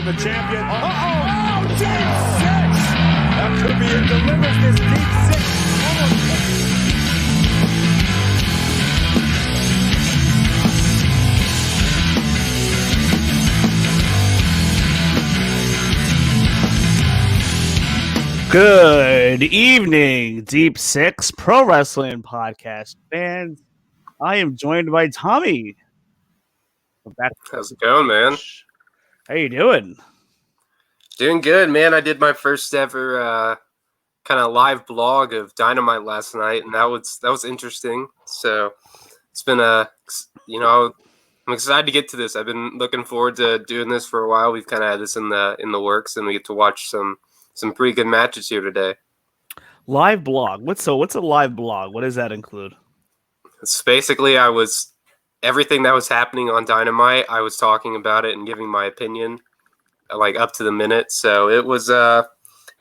from the champion. Oh, deep six! That could be it. Delivers this deep six. Good evening, Deep Six Pro Wrestling Podcast fans. I am joined by Tommy. How's it going, man? How you doing? Doing good, man. I did my first ever kind of live blog of Dynamite last night, and that was interesting. So it's been I'm excited to get to this. I've been looking forward to doing this for a while. We've kind of had this in the works, and we get to watch some pretty good matches here today. Live blog. What's a live blog? What does that include? It's basically everything that was happening on Dynamite. I was talking about it and giving my opinion, like up to the minute. So it was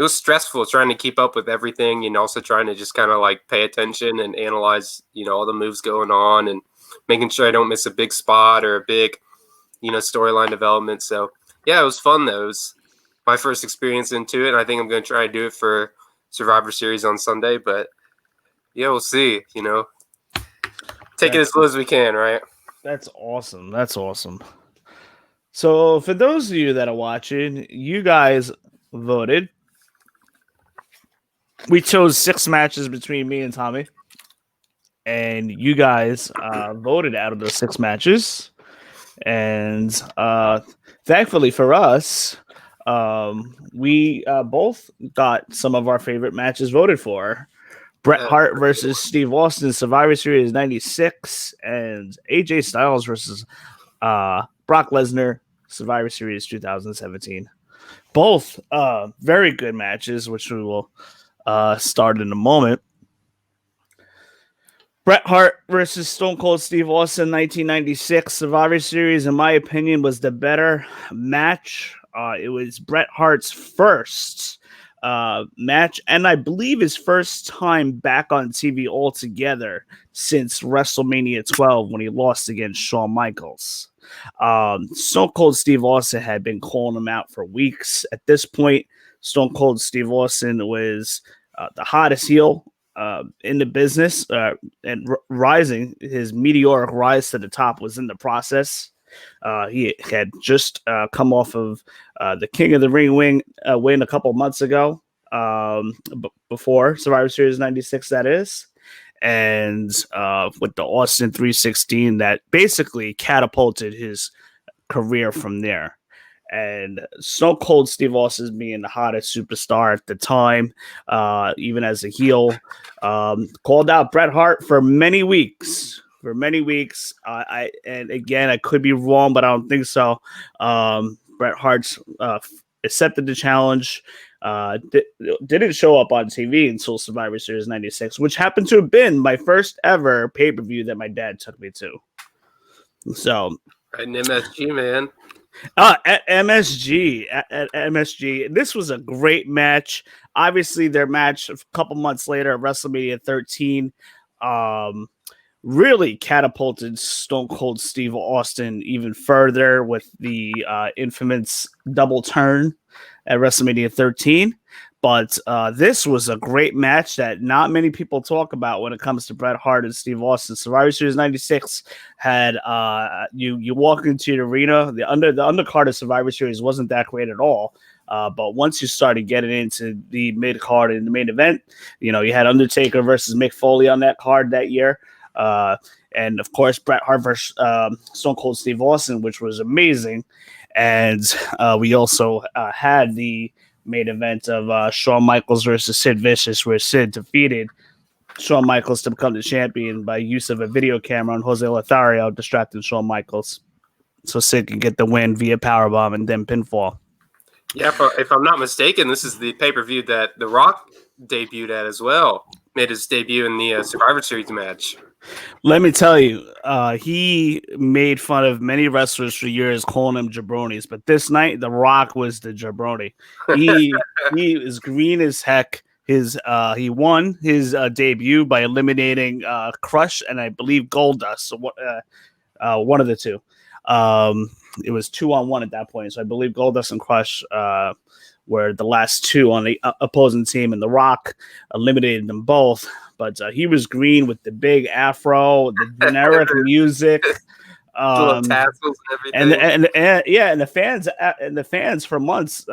stressful trying to keep up with everything, and also trying to just kind of like pay attention and analyze, all the moves going on and making sure I don't miss a big spot or a big, storyline development. So yeah, it was fun though. It was my first experience into it, and I think I'm going to try to do it for Survivor Series on Sunday. But yeah, we'll see. Take it as slow as we can, right? That's awesome. That's awesome. So for those of you that are watching, you guys voted. We chose 6 matches between me and Tommy, and you guys voted out of those 6 matches. And thankfully for us, we both got some of our favorite matches voted for. Bret Hart versus Steve Austin, Survivor Series 96, and Aj Sytles versus Brock Lesnar, Survivor Series 2017. Both very good matches, which we will start in a moment. Bret Hart versus Stone Cold Steve Austin, 1996, Survivor Series, in my opinion, was the better match. It was Bret Hart's first match, and I believe his first time back on TV altogether since WrestleMania 12 when he lost against Shawn Michaels. Stone Cold Steve Austin had been calling him out for weeks. At this point, Stone Cold Steve Austin was the hottest heel in the business, and rising. His meteoric rise to the top was in the process. He had just come off of the King of the Ring win a couple months ago, before Survivor Series 96, that is. And with the Austin 316, that basically catapulted his career from there. And Stone Cold Steve Austin being the hottest superstar at the time, even as a heel, called out Bret Hart for many weeks. And again, I could be wrong, but I don't think so. Bret Hart accepted the challenge. Didn't show up on TV until Survivor Series 96, which happened to have been my first ever pay-per-view that my dad took me to. So, right in MSG, man. At MSG. This was a great match. Obviously, their match a couple months later at WrestleMania 13 really catapulted Stone Cold Steve Austin even further with the infamous double turn at WrestleMania 13. But this was a great match that not many people talk about when it comes to Bret Hart and Steve Austin. Survivor Series 96 had you walk into the arena. The undercard of Survivor Series wasn't that great at all. But once you started getting into the mid card and the main event, you had Undertaker versus Mick Foley on that card that year. And of course, Bret Hart versus Stone Cold Steve Austin, which was amazing. And we also had the main event of Shawn Michaels versus Sid Vicious, where Sid defeated Shawn Michaels to become the champion by use of a video camera on Jose Lothario, distracting Shawn Michaels so Sid can get the win via powerbomb and then pinfall. Yeah, if I'm not mistaken, this is the pay-per-view that The Rock debuted at as well. Made his debut in the Survivor Series match. Let me tell you, he made fun of many wrestlers for years, calling them jabronis. But this night, The Rock was the jabroni. He is green as heck. He won his debut by eliminating Crush and I believe Goldust. So one of the two. It was 2-on-1 at that point. So I believe Goldust and Crush were the last two on the opposing team, and The Rock eliminated them both. But he was green with the big afro, the generic music. Little tassels and everything, And the fans for months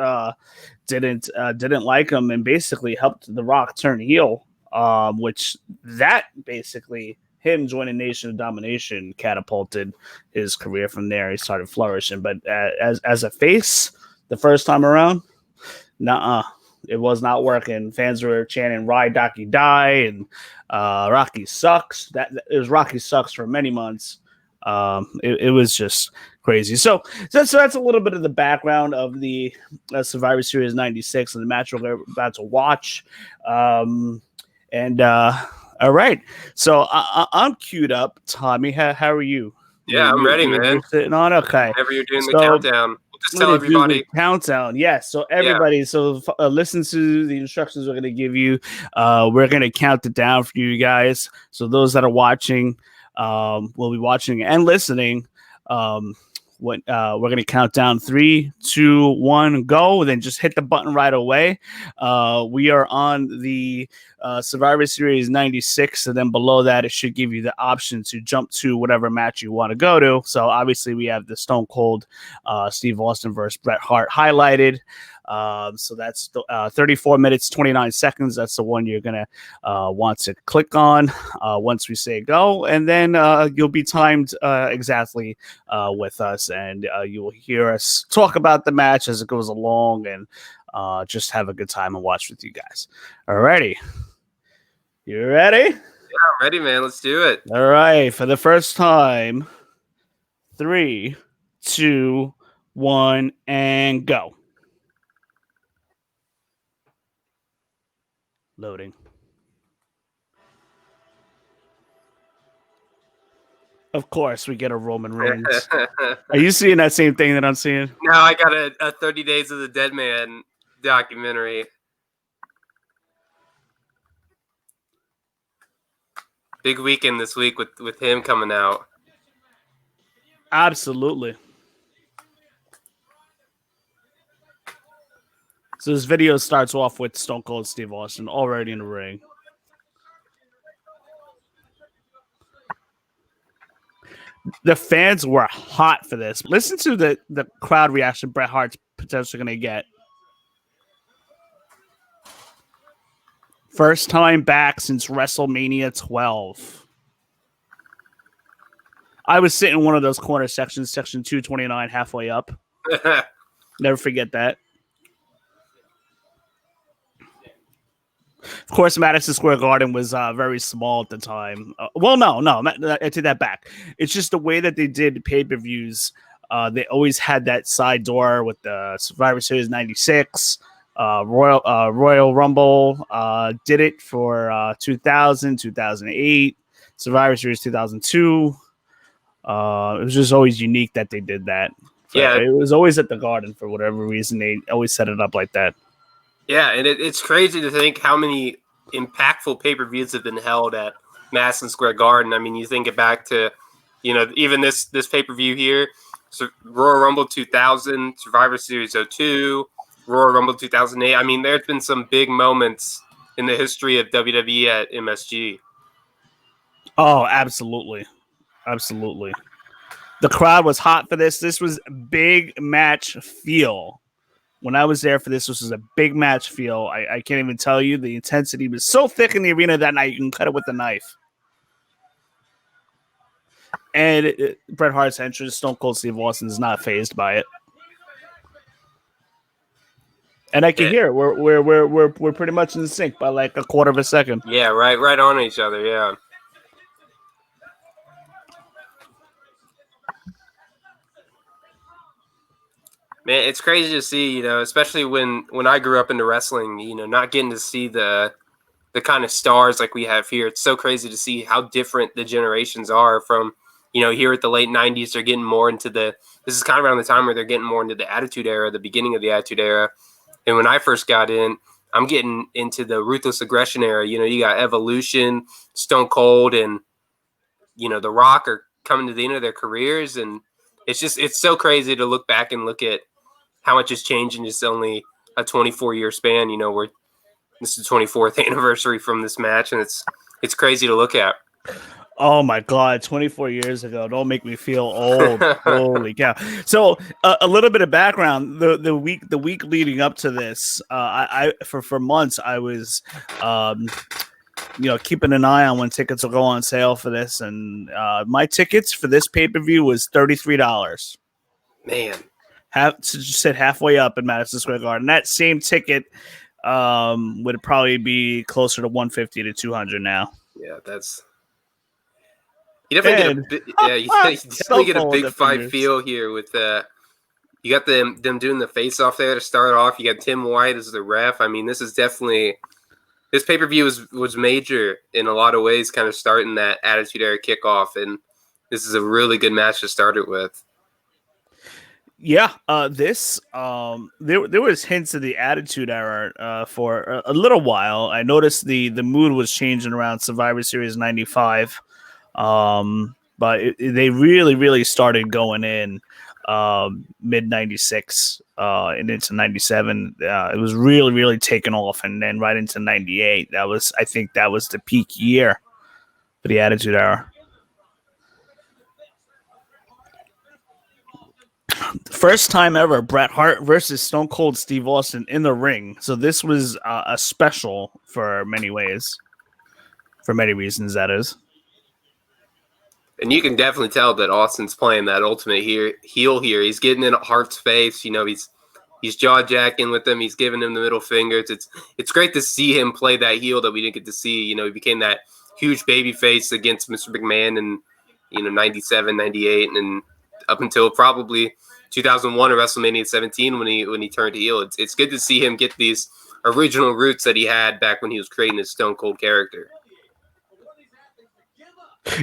didn't like him, and basically helped The Rock turn heel, which that basically him joining Nation of Domination catapulted his career from there. He started flourishing, but as a face the first time around, it was not working. Fans were chanting "Ride Docky Die" and "Rocky sucks." That it was Rocky sucks for many months. It was just crazy. So that's a little bit of the background of the Survivor Series '96 and the match we're about to watch. All right, so I'm queued up. Tommy, how are you? Yeah, I'm ready, man. You're sitting on, okay. Whenever you're doing the countdown, we'll just tell everybody. Countdown, yes. So everybody, listen to the instructions we're going to give you. We're going to count it down for you guys. So those that are watching, will be watching and listening. We're going to count down 3, 2, 1, go. Then just hit the button right away. We are on the Survivor Series 96, and then below that, it should give you the option to jump to whatever match you want to go to. So obviously, we have the Stone Cold Steve Austin versus Bret Hart highlighted. So that's 34 minutes, 29 seconds. That's the one you're going to want to click on once we say go. And then you'll be timed exactly with us. And you will hear us talk about the match as it goes along and just have a good time and watch with you guys. All righty. You ready? Yeah, I'm ready, man. Let's do it. All right. For the first time, 3, 2, 1, and go. Loading. Of course, we get a Roman Reigns. Are you seeing that same thing that I'm seeing? No, I got a 30 Days of the Dead Man documentary. Big weekend this week with him coming out. Absolutely. So this video starts off with Stone Cold Steve Austin already in the ring. The fans were hot for this. Listen to the crowd reaction Bret Hart's potentially going to get. First time back since WrestleMania 12. I was sitting in one of those corner sections, section 229, halfway up. Never forget that. Of course, Madison Square Garden was very small at the time. I take that back. It's just the way that they did pay-per-views. They always had that side door with the Survivor Series 96, Royal Rumble. Did it for 2000, 2008, Survivor Series 2002. It was just always unique that they did that. It was always at the Garden for whatever reason. They always set it up like that. Yeah, and it's crazy to think how many impactful pay-per-views have been held at Madison Square Garden. I mean, you think it back to, even this pay-per-view here, Royal Rumble 2000, Survivor Series 02, Royal Rumble 2008. I mean, there's been some big moments in the history of WWE at MSG. Oh, absolutely. Absolutely. The crowd was hot for this. This was big match feel. When I was there for this was a big match feel. I can't even tell you. The intensity was so thick in the arena that night, you can cut it with a knife. And Bret Hart's entrance, Stone Cold Steve Austin is not fazed by it. And I can hear it. We're pretty much in sync by like a quarter of a second. Yeah, right on each other, yeah. Man, it's crazy to see, especially when I grew up into wrestling, not getting to see the kind of stars like we have here. It's so crazy to see how different the generations are from, here at the late 90s, they're getting more into this is kind of around the time where they're getting more into the Attitude Era, the beginning of the Attitude Era. And when I first got in, I'm getting into the Ruthless Aggression Era. You got Evolution, Stone Cold, and, The Rock are coming to the end of their careers. And it's so crazy to look back and look at how much has changed in just only a 24-year span. You know, where this is the 24th anniversary from this match, and it's crazy to look at. Oh my God, 24 years ago. Don't make me feel old. Holy cow. So a little bit of background, the week leading up to this, I for months I was keeping an eye on when tickets will go on sale for this, and my tickets for this pay-per-view was $33. Man. Just sit halfway up in Madison Square Garden. That same ticket would probably be closer to 150 to 200 now. Yeah, that's you definitely get a big fight feel here with you got them doing the face off there to start off. You got Tim White as the ref. I mean, this pay-per-view was major in a lot of ways, kind of starting that Attitude Era kickoff, and this is a really good match to start it with. Yeah, there was hints of the Attitude Era for a little while. I noticed the mood was changing around Survivor Series 95. But they really started going in mid 96 and into 97. It was really taking off, and then right into 98. I think that was the peak year for the Attitude Era. First time ever, Bret Hart versus Stone Cold Steve Austin in the ring. So this was a special for many ways, for many reasons, that is. And you can definitely tell that Austin's playing that ultimate heel here. He's getting in Hart's face. You know, he's jaw-jacking with him. He's giving him the middle fingers. It's great to see him play that heel that we didn't get to see. You know, he became that huge baby face against Mr. McMahon in, 97, 98, and up until probably 2001 or WrestleMania 17 when he turned heel. It's good to see him get these original roots that he had back when he was creating his Stone Cold character.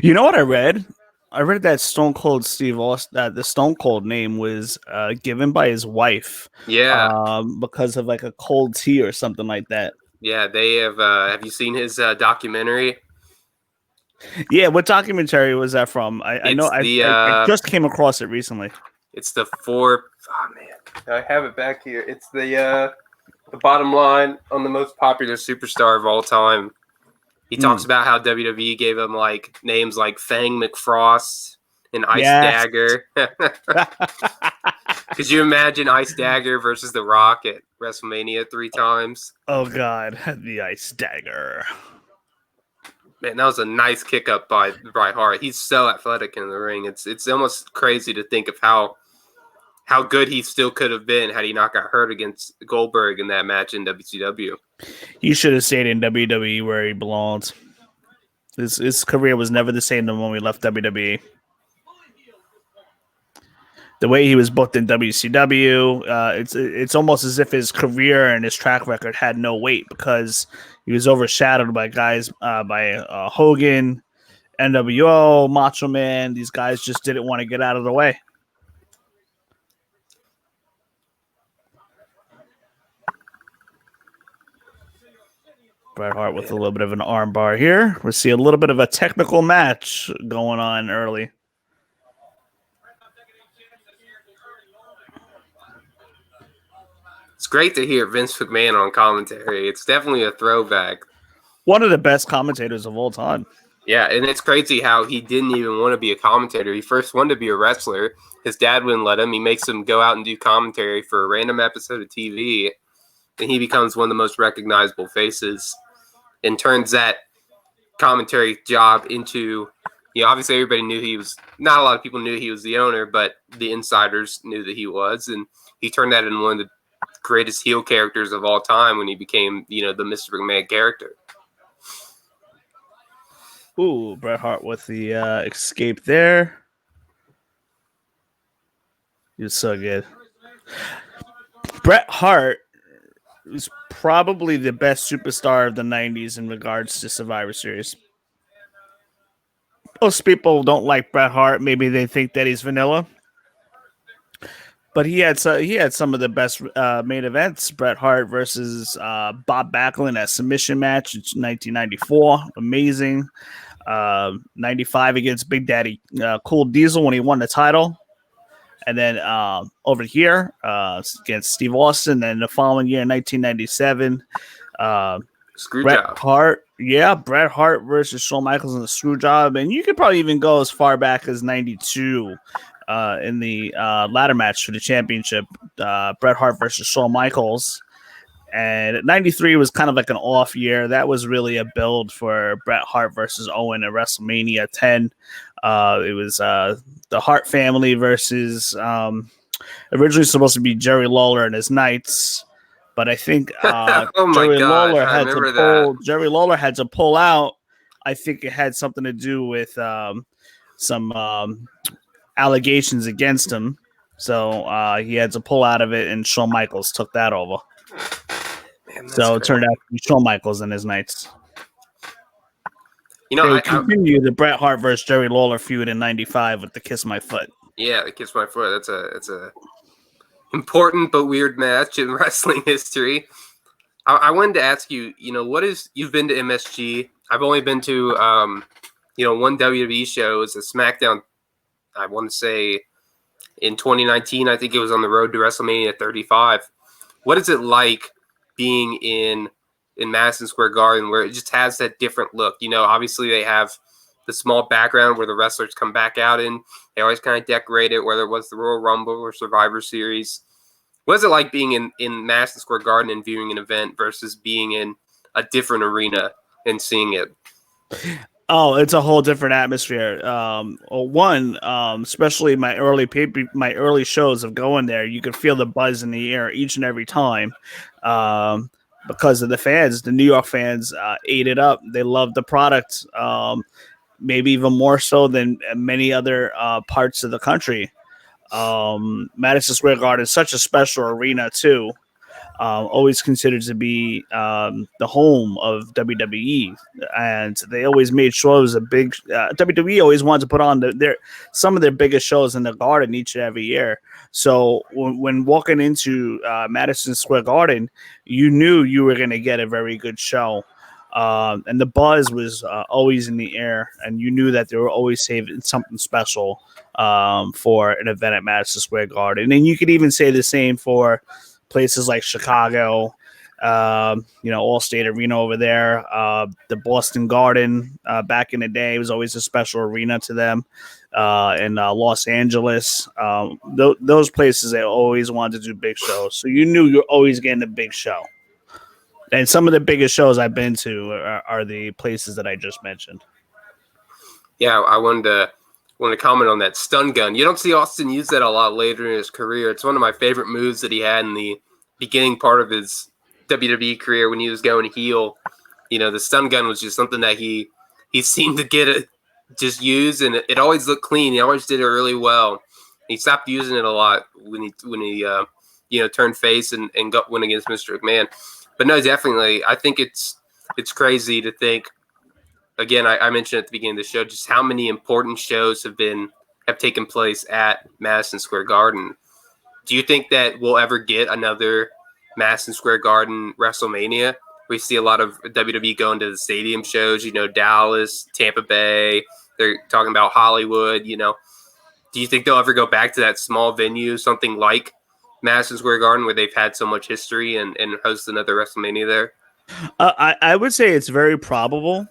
You know what I read? I read that Stone Cold Steve Austin, that the Stone Cold name was given by his wife. Yeah. Because of like a cold tea or something like that. Yeah, they have. Have you seen his documentary? Yeah, what documentary was that from? I know I just came across it recently. It's the oh man, I have it back here. It's the bottom line on the most popular superstar of all time. He talks about how WWE gave him like names like Fang McFrost and Ice Dagger. Could you imagine Ice Dagger versus The Rock at WrestleMania 3 times? Oh God, the Ice Dagger. Man, that was a nice kick up by Bret Hart. He's so athletic in the ring. It's almost crazy to think of how good he still could have been had he not got hurt against Goldberg in that match in WCW. He should have stayed in WWE where he belonged. His career was never the same than when we left WWE. The way he was booked in WCW, it's almost as if his career and his track record had no weight because he was overshadowed by guys by Hogan, NWO, Macho Man. These guys just didn't want to get out of the way. Bret Hart with a little bit of an arm bar here. We see a little bit of a technical match going on early. It's great to hear Vince McMahon on commentary. It's definitely a throwback. One of the best commentators of all time. Yeah, and it's crazy how he didn't even want to be a commentator. He first wanted to be a wrestler. His dad wouldn't let him. He makes him go out and do commentary for a random episode of TV, and he becomes one of the most recognizable faces and turns that commentary job into, obviously everybody knew he was, not a lot of people knew he was the owner, but the insiders knew that he was, and he turned that into one of the greatest heel characters of all time when he became, the Mr. McMahon character. Ooh, Bret Hart with the escape there. He was so good. Bret Hart was probably the best superstar of the 90s in regards to Survivor Series. Most people don't like Bret Hart. Maybe they think that he's vanilla. But he had some of the best main events. Bret Hart versus Bob Backlund at submission match in 1994. Amazing. 95 against Big Daddy Cool Diesel when he won the title. And then over here against Steve Austin. Then the following year, in 1997, Screw Bret job. Hart. Yeah, Bret Hart versus Shawn Michaels in the screw job. And you could probably even go as far back as 92 in the ladder match for the championship. Bret Hart versus Shawn Michaels. And 93 was kind of like an off year. That was really a build for Bret Hart versus Owen at WrestleMania 10. It was the Hart family versus originally supposed to be Jerry Lawler and his Knights. But I think Oh my Jerry gosh, Lawler I had to remember pull. that. Jerry Lawler had to pull out. I think it had something to do with some allegations against him. So he had to pull out of it, and Shawn Michaels took that over. Man, So it crazy. turned out to be Shawn Michaels and his Knights. You They know, would continue the Bret Hart versus Jerry Lawler feud in 95 with the Kiss My Foot. yeah, the Kiss My Foot. That's a important but weird match in wrestling history. I wanted to ask you, you've been to MSG. I've only been to, one WWE show. It was a SmackDown, I want to say, in 2019. I think it was on the road to WrestleMania 35. What is it like being in Madison Square Garden where it just has that different look? Obviously they have the small background where the wrestlers come back out in. They always kind of decorate it, whether it was the Royal Rumble or Survivor Series. What is it like being in Madison Square Garden and viewing an event versus being in a different arena and seeing it? Oh, it's a whole different atmosphere. Especially my early shows of going there, you could feel the buzz in the air each and every time, because of the fans. The New York fans ate it up. They loved the product, maybe even more so than many other parts of the country. Madison Square Garden is such a special arena too. Always considered to be the home of WWE, and they always made sure it was a big. WWE always wanted to put on some of their biggest shows in the Garden each and every year. So when walking into Madison Square Garden, you knew you were going to get a very good show. And the buzz was always in the air, and you knew that they were always saving something special for an event at Madison Square Garden. And you could even say the same for places like Chicago, Allstate Arena over there, the Boston Garden back in the day was always a special arena to them. In Los Angeles, those places, they always wanted to do big shows. So you knew you're always getting a big show. And some of the biggest shows I've been to are the places that I just mentioned. Yeah, I wanted to comment on that stun gun. You don't see Austin use that a lot later in his career. It's one of my favorite moves that he had in the beginning part of his WWE career when he was going heel. The stun gun was just something that he seemed to just use, and it always looked clean. He always did it really well. He stopped using it a lot when he turned face and went against Mr. McMahon. But no, definitely, I think it's crazy to think. Again, I mentioned at the beginning of the show just how many important shows have taken place at Madison Square Garden. Do you think that we'll ever get another Madison Square Garden WrestleMania? We see a lot of WWE going to the stadium shows, Dallas, Tampa Bay. They're talking about Hollywood, Do you think they'll ever go back to that small venue, something like Madison Square Garden, where they've had so much history and host another WrestleMania there? I would say it's very probable.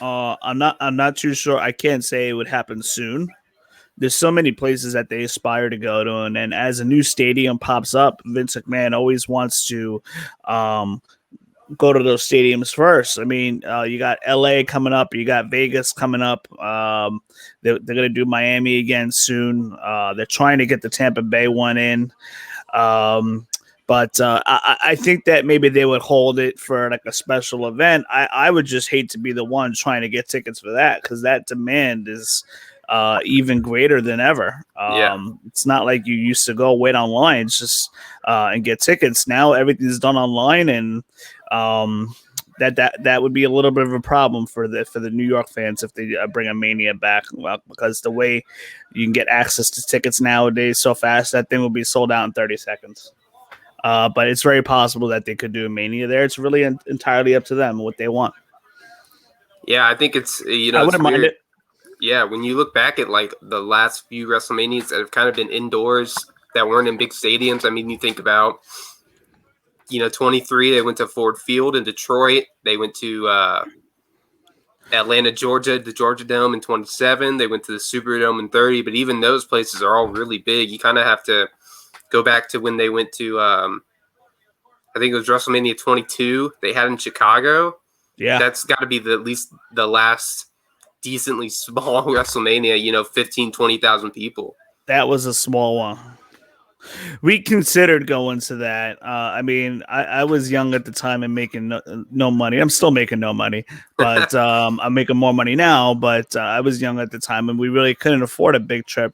I'm not too sure. I can't say it would happen soon. There's so many places that they aspire to go to, and then as a new stadium pops up, Vince McMahon always wants to go to those stadiums first. I mean, you got LA coming up, you got Vegas coming up. They're going to do Miami again soon. They're trying to get the Tampa Bay one in. But I think that maybe they would hold it for like a special event. I would just hate to be the one trying to get tickets for that, because that demand is even greater than ever. It's not like you used to go wait online just and get tickets. Now everything's done online, and that would be a little bit of a problem for the New York fans if they bring a Mania back. Well, because the way you can get access to tickets nowadays so fast, that thing will be sold out in 30 seconds. But it's very possible that they could do a Mania there. It's really entirely up to them what they want. Yeah, I think it's I wouldn't mind it. Yeah, when you look back at like the last few WrestleManias that have kind of been indoors that weren't in big stadiums, I mean, you think about 23, they went to Ford Field in Detroit. They went to Atlanta, Georgia, the Georgia Dome in 27. They went to the Superdome in 30. But even those places are all really big. You kind of have to go back to when they went to, I think it was WrestleMania 22. They had in Chicago. Yeah, That's got to be at least the last decently small WrestleMania, 15, 20,000 people. that was a small one. We considered going to that. I mean, I was young at the time and making no money. I'm still making no money, but I'm making more money now. But I was young at the time, and we really couldn't afford a big trip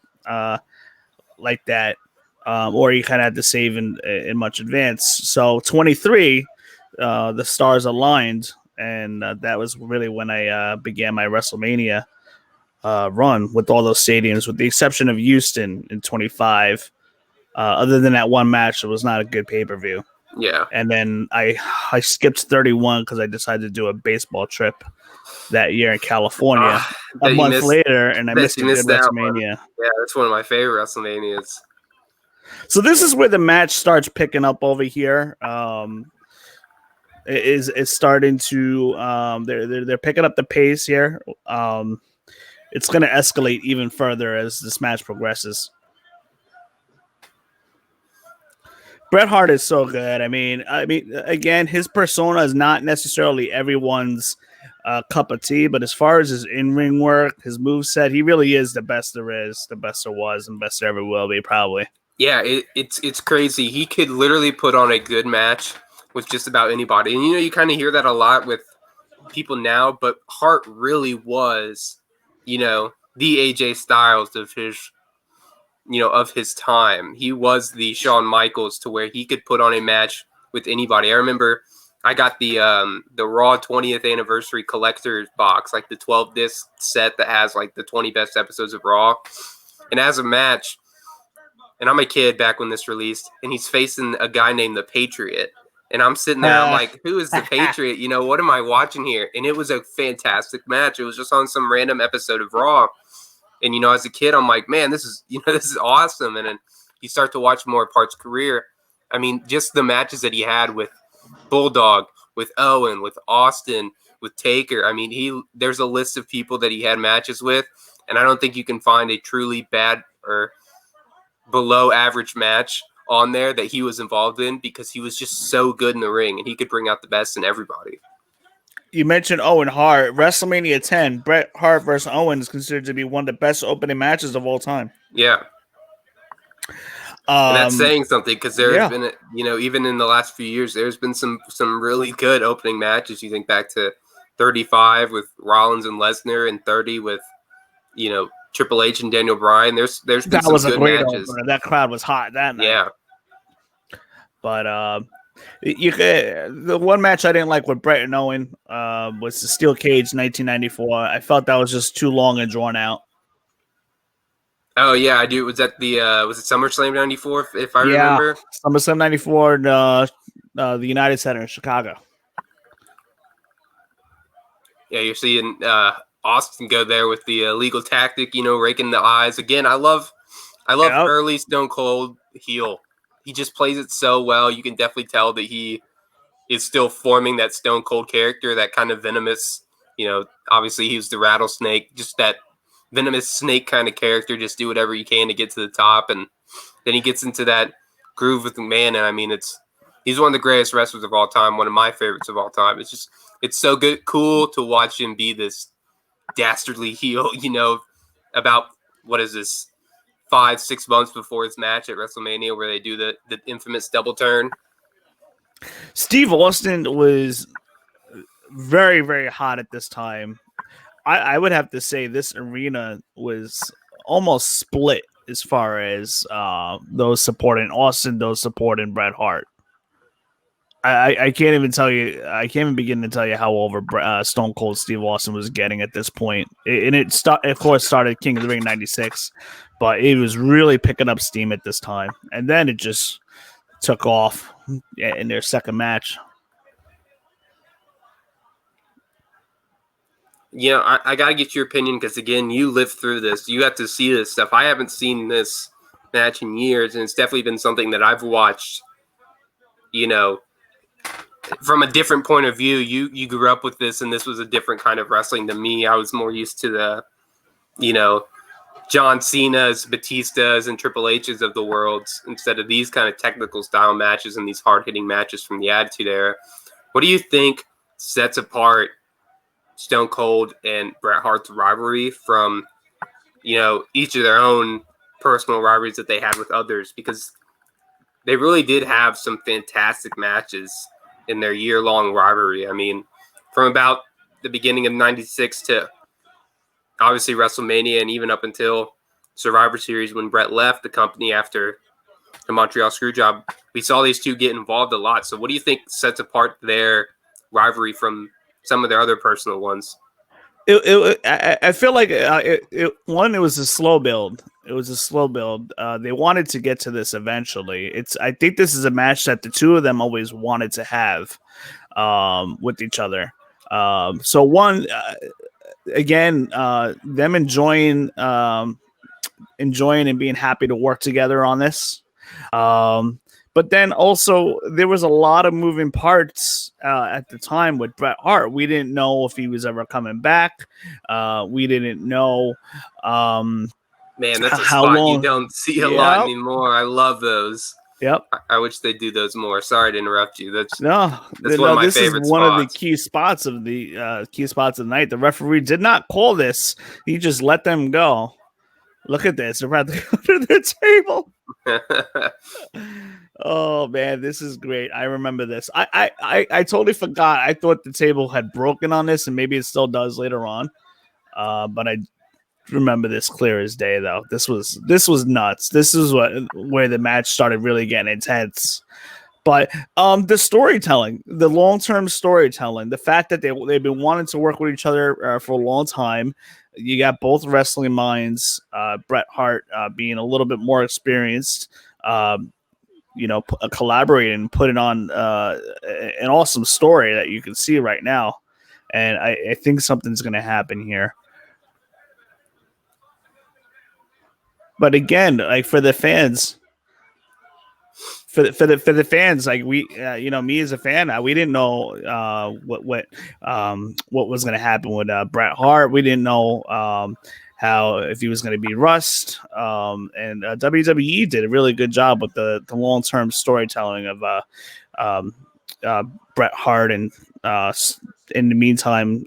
like that, or you kind of had to save in much advance. So 23, the stars aligned, and that was really when I began my WrestleMania run with all those stadiums, with the exception of Houston in 25. Other than that one match, it was not a good pay-per-view. Yeah. And then I skipped 31 because I decided to do a baseball trip that year in California a month later, and I missed a good WrestleMania. Yeah, that's one of my favorite WrestleManias. So this is where the match starts picking up over here. It's starting to they're picking up the pace here. It's going to escalate even further as this match progresses. Bret Hart is so good. I mean, again, his persona is not necessarily everyone's cup of tea, but as far as his in-ring work, his moveset, he really is the best there is, the best there was, and best there ever will be, probably. Yeah, it's crazy. He could literally put on a good match with just about anybody. And, you kind of hear that a lot with people now, but Hart really was, the AJ Styles of his time. He was the Shawn Michaels to where he could put on a match with anybody. I remember I got the Raw 20th anniversary collector's box, like the 12 disc set that has like the 20 best episodes of Raw. And as a match, and I'm a kid back when this released, and he's facing a guy named the Patriot. And I'm sitting there, I'm like, who is the Patriot? What am I watching here? And it was a fantastic match. It was just on some random episode of Raw. And, as a kid, I'm like, man, this is awesome. And then you start to watch more of Hart's career. I mean, just the matches that he had with Bulldog, with Owen, with Austin, with Taker. I mean, there's a list of people that he had matches with. And I don't think you can find a truly bad or below average match on there that he was involved in, because he was just so good in the ring and he could bring out the best in everybody. You mentioned Owen Hart. WrestleMania 10, Bret Hart versus Owen is considered to be one of the best opening matches of all time. Yeah. And that's saying something, because there's been, even in the last few years, there's been some really good opening matches. You think back to 35 with Rollins and Lesnar, and 30 with, Triple H and Daniel Bryan. There's been some good matches. Opener. That crowd was hot that night. Yeah. But the one match I didn't like with Bret and Owen was the Steel Cage 1994. I felt that was just too long and drawn out. Oh yeah, I do. Was that was it SummerSlam 94? If I remember, SummerSlam 94, the United Center in Chicago. Yeah, you're seeing Austin go there with the legal tactic, raking the eyes. Again, I love early Stone Cold heel. He just plays it so well. You can definitely tell that he is still forming that Stone Cold character, that kind of venomous, obviously he was the rattlesnake, just that venomous snake kind of character. Just do whatever you can to get to the top. And then he gets into that groove with McMahon. And I mean, he's one of the greatest wrestlers of all time, one of my favorites of all time. It's so good, cool to watch him be this dastardly heel, about, what is this, 5-6 months before his match at WrestleMania, where they do the infamous double turn. Steve Austin was very, very hot at this time. I would have to say this arena was almost split as far as those supporting Austin, those supporting Bret Hart. I can't even tell you. I can't even begin to tell you how over Stone Cold Steve Austin was getting at this point. Of course, started King of the Ring '96, but it was really picking up steam at this time, and then it just took off in their second match. I got to get your opinion because, again, you lived through this. You got to see this stuff. I haven't seen this match in years, and it's definitely been something that I've watched, from a different point of view. You grew up with this, and this was a different kind of wrestling to me. I was more used to the, John Cena's, Batista's, and Triple H's of the world instead of these kind of technical style matches and these hard-hitting matches from the Attitude Era. What do you think sets apart Stone Cold and Bret Hart's rivalry from, each of their own personal rivalries that they had with others? Because they really did have some fantastic matches in their year-long rivalry. I mean, from about the beginning of '96 to obviously WrestleMania, and even up until Survivor Series when Bret left the company after the Montreal Screwjob, we saw these two get involved a lot. So what do you think sets apart their rivalry from some of their other personal ones? I feel like it was a slow build. It was a slow build. They wanted to get to this eventually. I think this is a match that the two of them always wanted to have with each other. So one, again, them enjoying and being happy to work together on this. But then also there was a lot of moving parts at the time with Bret Hart. We didn't know if he was ever coming back. We didn't know Man, that's a how spot long. you don't see a lot anymore. I love those. Yep. I wish they do those more. Sorry to interrupt you. That's one of my favorite spots. One of the key spots of the night. The referee did not call this. He just let them go. Look at this. They're about to go to the table. Oh man, this is great. I remember this. I totally forgot. I thought the table had broken on this, and maybe it still does later on. But I remember this clear as day, though. This was nuts. This is where the match started really getting intense. But the storytelling, the long-term storytelling, the fact that they've been wanting to work with each other for a long time. You got both wrestling minds. Bret Hart being a little bit more experienced, collaborating, putting on an awesome story that you can see right now. And I think something's going to happen here. But again, like for the fans, for the fans, like we, me as a fan, we didn't know what was going to happen with Bret Hart. We didn't know how if he was going to be Rust. And WWE did a really good job with the long-term storytelling of Bret Hart, and in the meantime,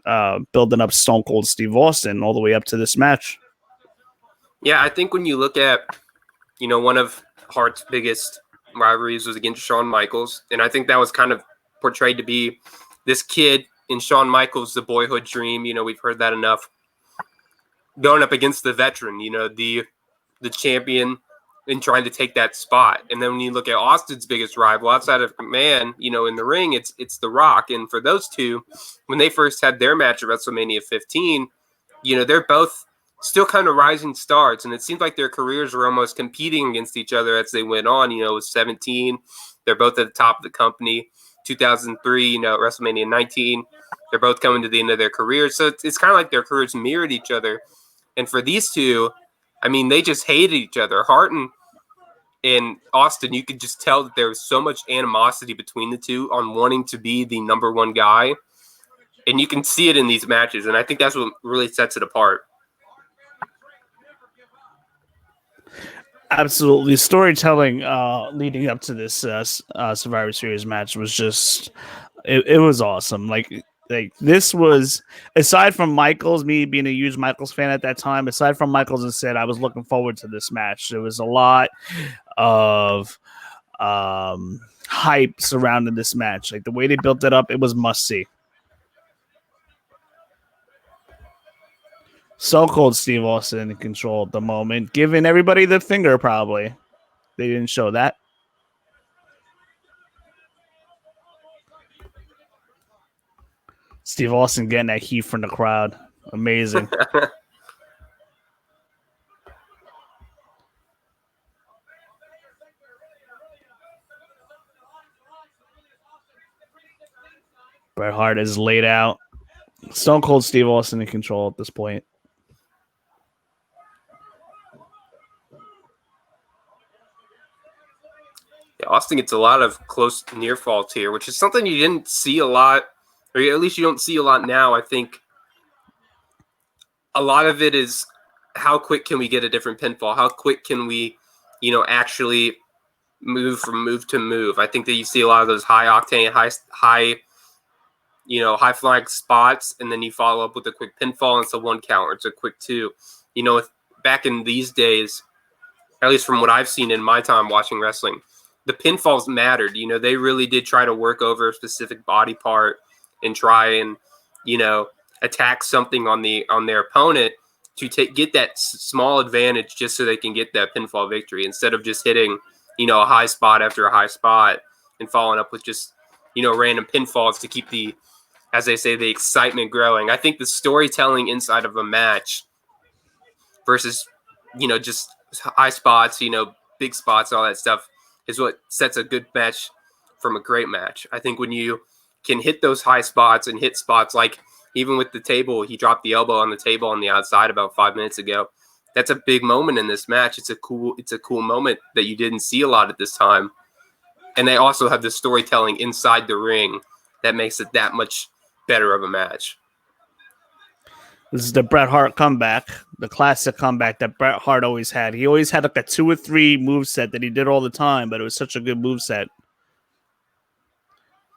building up Stone Cold Steve Austin all the way up to this match. Yeah, I think when you look at, one of Hart's biggest rivalries was against Shawn Michaels, and I think that was kind of portrayed to be this kid in Shawn Michaels, the boyhood dream. We've heard that enough. Going up against the veteran, the champion, and trying to take that spot. And then when you look at Austin's biggest rival outside of McMahon, in the ring, it's The Rock. And for those two, when they first had their match at WrestleMania 15, they're both still kind of rising stars, and it seemed like their careers were almost competing against each other as they went on. It was 17. They're both at the top of the company. 2003, WrestleMania 19, they're both coming to the end of their careers. So it's kind of like their careers mirrored each other. And for these two, I mean, they just hated each other. Hart and Austin, you could just tell that there was so much animosity between the two on wanting to be the number one guy. And you can see it in these matches. And I think that's what really sets it apart. Absolutely. Storytelling leading up to this Survivor Series match was just it was awesome. Like this was, aside from Michaels, me being a huge Michaels fan at that time, aside from Michaels and Sid, I was looking forward to this match. There was a lot of hype surrounding this match. Like the way they built it up, it was must see. So Cold Steve Austin in control at the moment, giving everybody the finger. Probably they didn't show that. Steve Austin getting that heat from the crowd. Amazing. Bret Hart is laid out. Stone Cold Steve Austin in control at this point. Yeah, Austin gets a lot of close near falls here, which is something you didn't see a lot, or at least you don't see a lot now. I think a lot of it is how quick can we get a different pinfall? How quick can we, actually move from move to move? I think that you see a lot of those high octane, high flying spots, and then you follow up with a quick pinfall, and it's a 1 count, or it's a quick 2. Back in these days, at least from what I've seen in my time watching wrestling, the pinfalls mattered. They really did try to work over a specific body part and try and, attack something on their opponent to get that small advantage just so they can get that pinfall victory, instead of just hitting, a high spot after a high spot and following up with just, random pinfalls to keep the, as they say, the excitement growing. I think the storytelling inside of a match versus, just high spots, big spots, all that stuff is what sets a good match from a great match. I think when you can hit those high spots and hit spots like even with the table, he dropped the elbow on the table on the outside about 5 minutes ago. That's a big moment in this match. It's a cool moment that you didn't see a lot at this time. And they also have the storytelling inside the ring that makes it that much better of a match. This is the Bret Hart comeback, the classic comeback that Bret Hart always had. He always had like a 2 or 3 moveset that he did all the time, but it was such a good moveset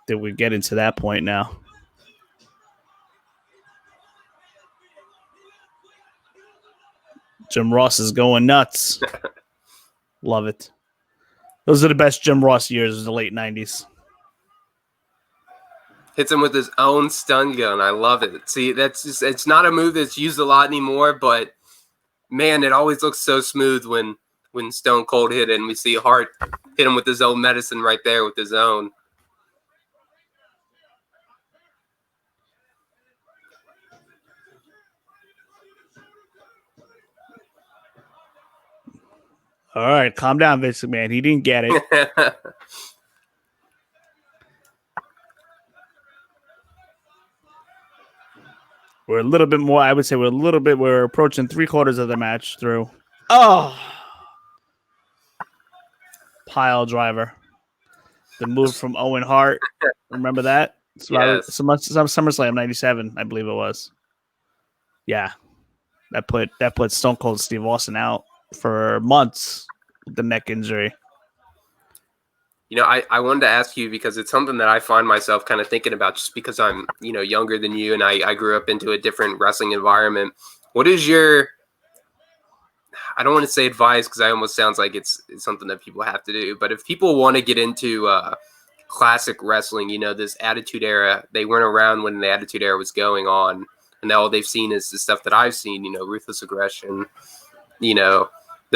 that we get into that point now. Jim Ross is going nuts. Love it. Those are the best Jim Ross years of the late 90s. Hits him with his own stun gun. I love it. See, it's not a move that's used a lot anymore, but man, it always looks so smooth when Stone Cold hit it, and we see Hart hit him with his own medicine right there with his own. All right, calm down, Vince McMahon. He didn't get it. We're a little bit more, I would say we're approaching 3/4 of the match through. Oh! Pile driver. The move from Owen Hart. Remember that? Yes. Some SummerSlam 97, I believe it was. Yeah. That put Stone Cold Steve Austin out for months with the neck injury. I wanted to ask you because it's something that I find myself kind of thinking about just because I'm, younger than you and I grew up into a different wrestling environment. What is your, I don't want to say advice because I almost sounds like it's something that people have to do, but if people want to get into classic wrestling, this Attitude Era, they weren't around when the Attitude Era was going on, and all they've seen is the stuff that I've seen, Ruthless Aggression, the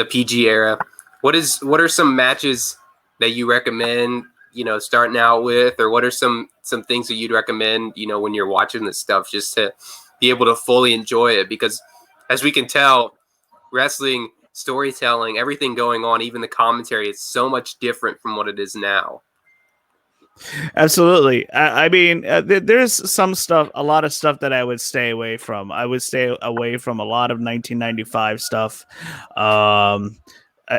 PG era. What are some matches that you recommend, starting out with, or what are some things that you'd recommend, when you're watching this stuff, just to be able to fully enjoy it? Because as we can tell, wrestling, storytelling, everything going on, even the commentary, is so much different from what it is now. Absolutely. I mean, there's some stuff, a lot of stuff that I would stay away from. I would stay away from a lot of 1995 stuff.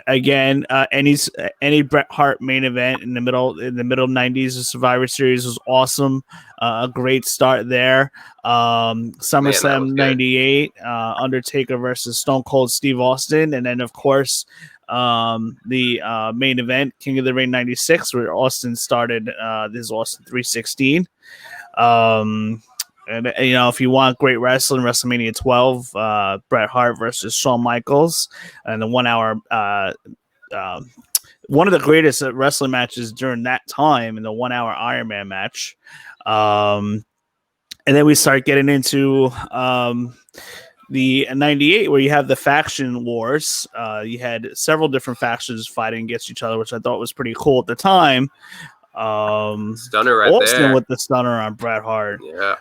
Again, any Bret Hart main event in the middle 90s, the Survivor Series was awesome. A great start there. SummerSlam 98, Undertaker versus Stone Cold Steve Austin, and then of course the main event, King of the Ring 96, where Austin started. This is Austin 316. And if you want great wrestling, WrestleMania 12, Bret Hart versus Shawn Michaels, and the 1 hour, one of the greatest wrestling matches during that time, in the 1 hour Iron Man match. And then we start getting into the 98, where you have the faction wars. You had several different factions fighting against each other, which I thought was pretty cool at the time. Stunner right Austin there with the stunner on Bret Hart. Yeah.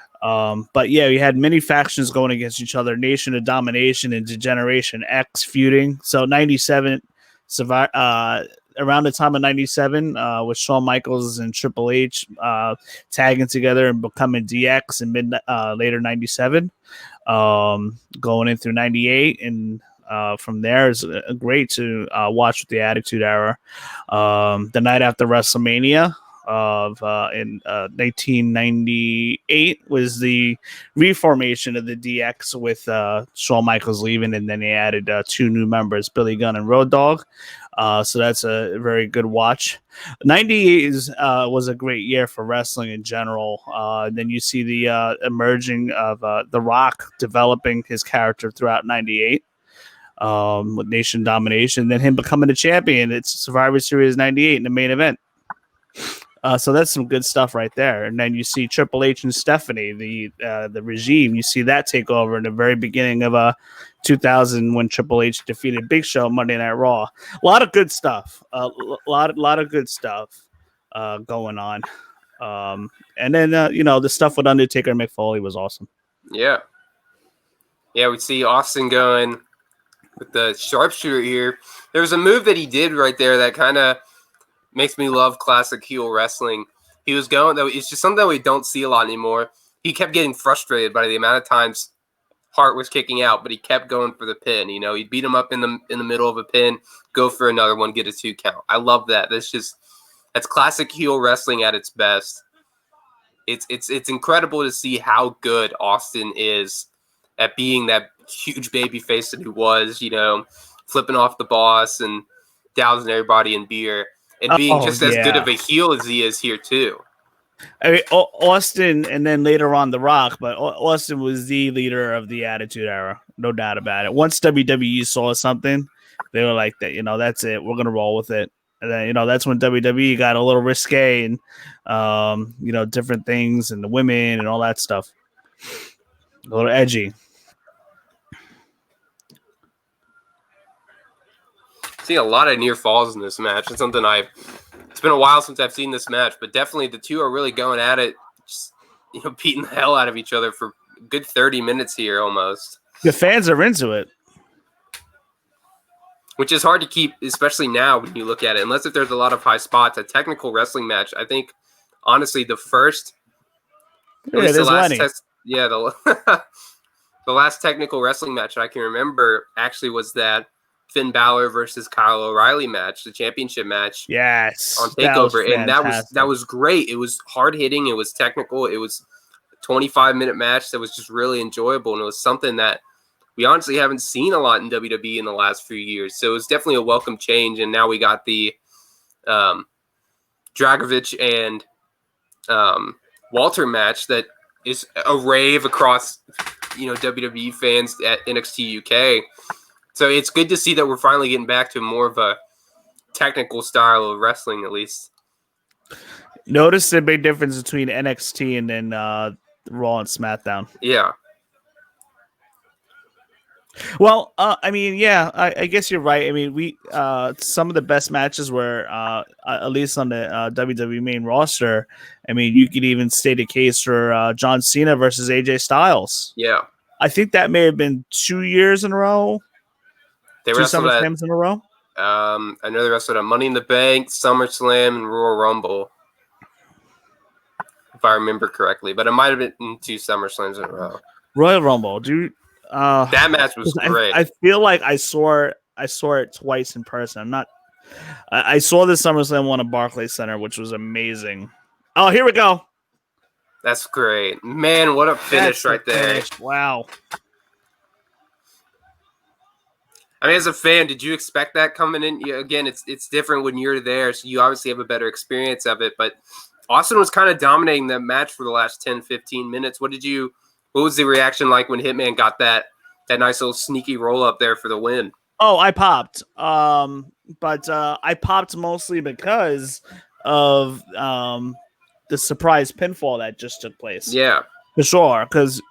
But yeah, we had many factions going against each other. Nation of Domination and Degeneration X feuding. So 97 around the time of 97 with Shawn Michaels and Triple H tagging together and becoming DX in later 97, going in through 98. And from there is great to watch with the Attitude Era. The night after WrestleMania in 1998 was the reformation of the DX with Shawn Michaels leaving, and then they added 2 new members, Billy Gunn and Road Dogg. So that's a very good watch. 98 was a great year for wrestling in general. Then you see the emerging of The Rock developing his character throughout 98. With Nation Domination, then him becoming a champion. It's Survivor Series 98 in the main event. So that's some good stuff right there. And then you see Triple H and Stephanie, the regime. You see that take over in the very beginning of 2000 when Triple H defeated Big Show Monday Night Raw. A lot of good stuff. A lot of good stuff going on. And then the stuff with Undertaker and Mick Foley was awesome. Yeah, we see Austin going with the sharpshooter here. There was a move that he did right there that kind of makes me love classic heel wrestling. He was going, though, it's just something that we don't see a lot anymore. He kept getting frustrated by the amount of times Hart was kicking out, but he kept going for the pin. He'd beat him up in the middle of a pin, go for another one, get a 2 count. I love that. That's classic heel wrestling at its best. It's incredible to see how good Austin is at being that huge baby face that he was, flipping off the boss and dousing everybody in beer and being just as good of a heel as he is here too. I mean, Austin, and then later on The Rock, but Austin was the leader of the Attitude Era, no doubt about it. Once WWE saw something, they were like, that, that's it. We're gonna roll with it. And then that's when WWE got a little risque and different things and the women and all that stuff, a little edgy. See a lot of near falls in this match. It's something it's been a while since I've seen this match, but definitely the two are really going at it, just, beating the hell out of each other for a good 30 minutes here almost. The fans are into it. Which is hard to keep, especially now when you look at it, unless if there's a lot of high spots. A technical wrestling match, I think, honestly, the first, the last technical wrestling match I can remember actually was that Finn Balor versus Kyle O'Reilly match, the championship match. Yes, on TakeOver, and that was great. It was hard hitting. It was technical. It was a 25-minute match that was just really enjoyable, and it was something that we honestly haven't seen a lot in WWE in the last few years. So it was definitely a welcome change, and now we got the Dragovich and Walter match that is a rave across WWE fans at NXT UK. So it's good to see that we're finally getting back to more of a technical style of wrestling, at least. Notice the big difference between NXT and then Raw and SmackDown. Yeah. Well, I guess you're right. I mean, we some of the best matches were at least on the WWE main roster. I mean, you could even state a case for John Cena versus AJ Styles. Yeah. I think that may have been 2 years in a row. They Two wrestled SummerSlams in a row. I know they wrestled at Money in the Bank, SummerSlam, and Royal Rumble, if I remember correctly. But it might have been 2 SummerSlams in a row. Royal Rumble, dude. That match was great. I feel like I saw it twice in person. I'm not. I saw the SummerSlam one at Barclays Center, which was amazing. Oh, here we go. That's great, man! What a finish right there! Wow. I mean, as a fan, did you expect that coming in? Again, it's different when you're there, so you obviously have a better experience of it. But Austin was kind of dominating that match for the last 10, 15 minutes. What was the reaction like when Hitman got that nice little sneaky roll up there for the win? Oh, I popped. But I popped mostly because of the surprise pinfall that just took place. Yeah. For sure, because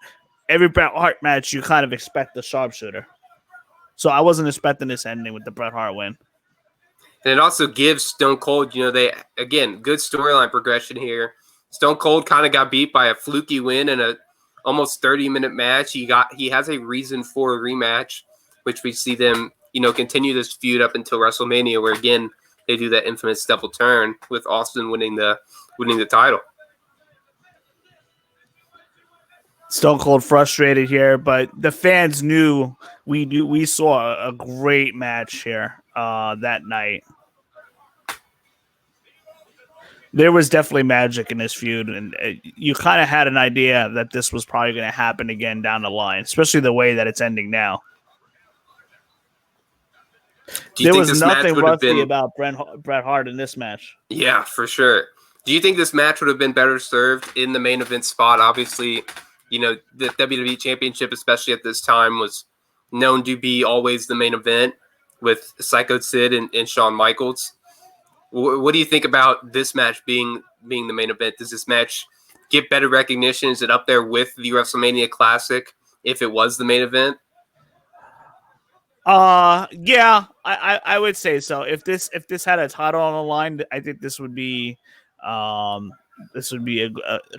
every Bret Hart match, you kind of expect the sharpshooter. So I wasn't expecting this ending with the Bret Hart win. And it also gives Stone Cold, good storyline progression here. Stone Cold kind of got beat by a fluky win in a almost 30-minute match. He has a reason for a rematch, which we see them, continue this feud up until WrestleMania, where again they do that infamous double turn with Austin winning the title. Stone Cold frustrated here, but the fans knew we saw a great match here that night. There was definitely magic in this feud, and you kind of had an idea that this was probably going to happen again down the line, especially the way that it's ending now. There was nothing rusty about Bret Hart in this match. Yeah, for sure. Do you think this match would have been better served in the main event spot? Obviously, you know, the WWE Championship, especially at this time, was known to be always the main event with Psycho Sid and Shawn Michaels. What do you think about this match being the main event? Does this match get better recognition? Is it up there with the WrestleMania Classic if it was the main event? Yeah, I would say so. If this had a title on the line, I think this would be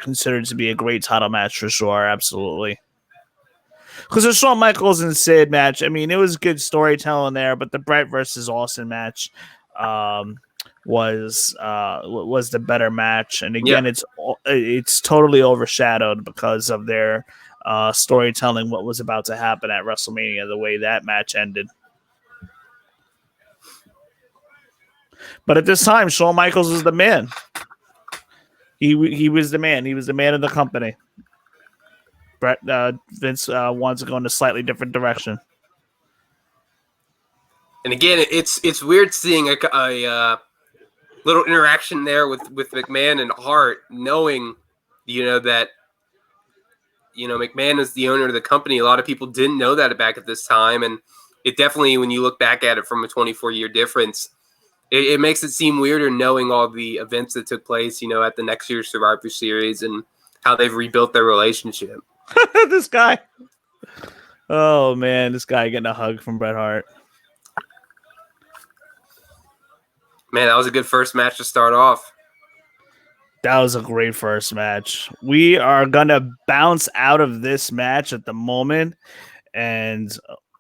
considered to be a great title match for sure. Absolutely. Because the Shawn Michaels and Sid match, I mean, it was good storytelling there, but the Bret versus Austin match was the better match. And again, it's totally overshadowed because of their storytelling, what was about to happen at WrestleMania, the way that match ended. But at this time, Shawn Michaels was the man. He was the man. He was the man of the company. Vince wants to go in a slightly different direction. And again, it's weird seeing a little interaction there with McMahon and Hart, knowing, that, McMahon is the owner of the company. A lot of people didn't know that back at this time. And it definitely, when you look back at it from a 24-year difference, it makes it seem weirder knowing all the events that took place, at the next year's Survivor Series and how they've rebuilt their relationship. This guy. Oh, man, this guy getting a hug from Bret Hart. Man, that was a good first match to start off. That was a great first match. We are going to bounce out of this match at the moment, and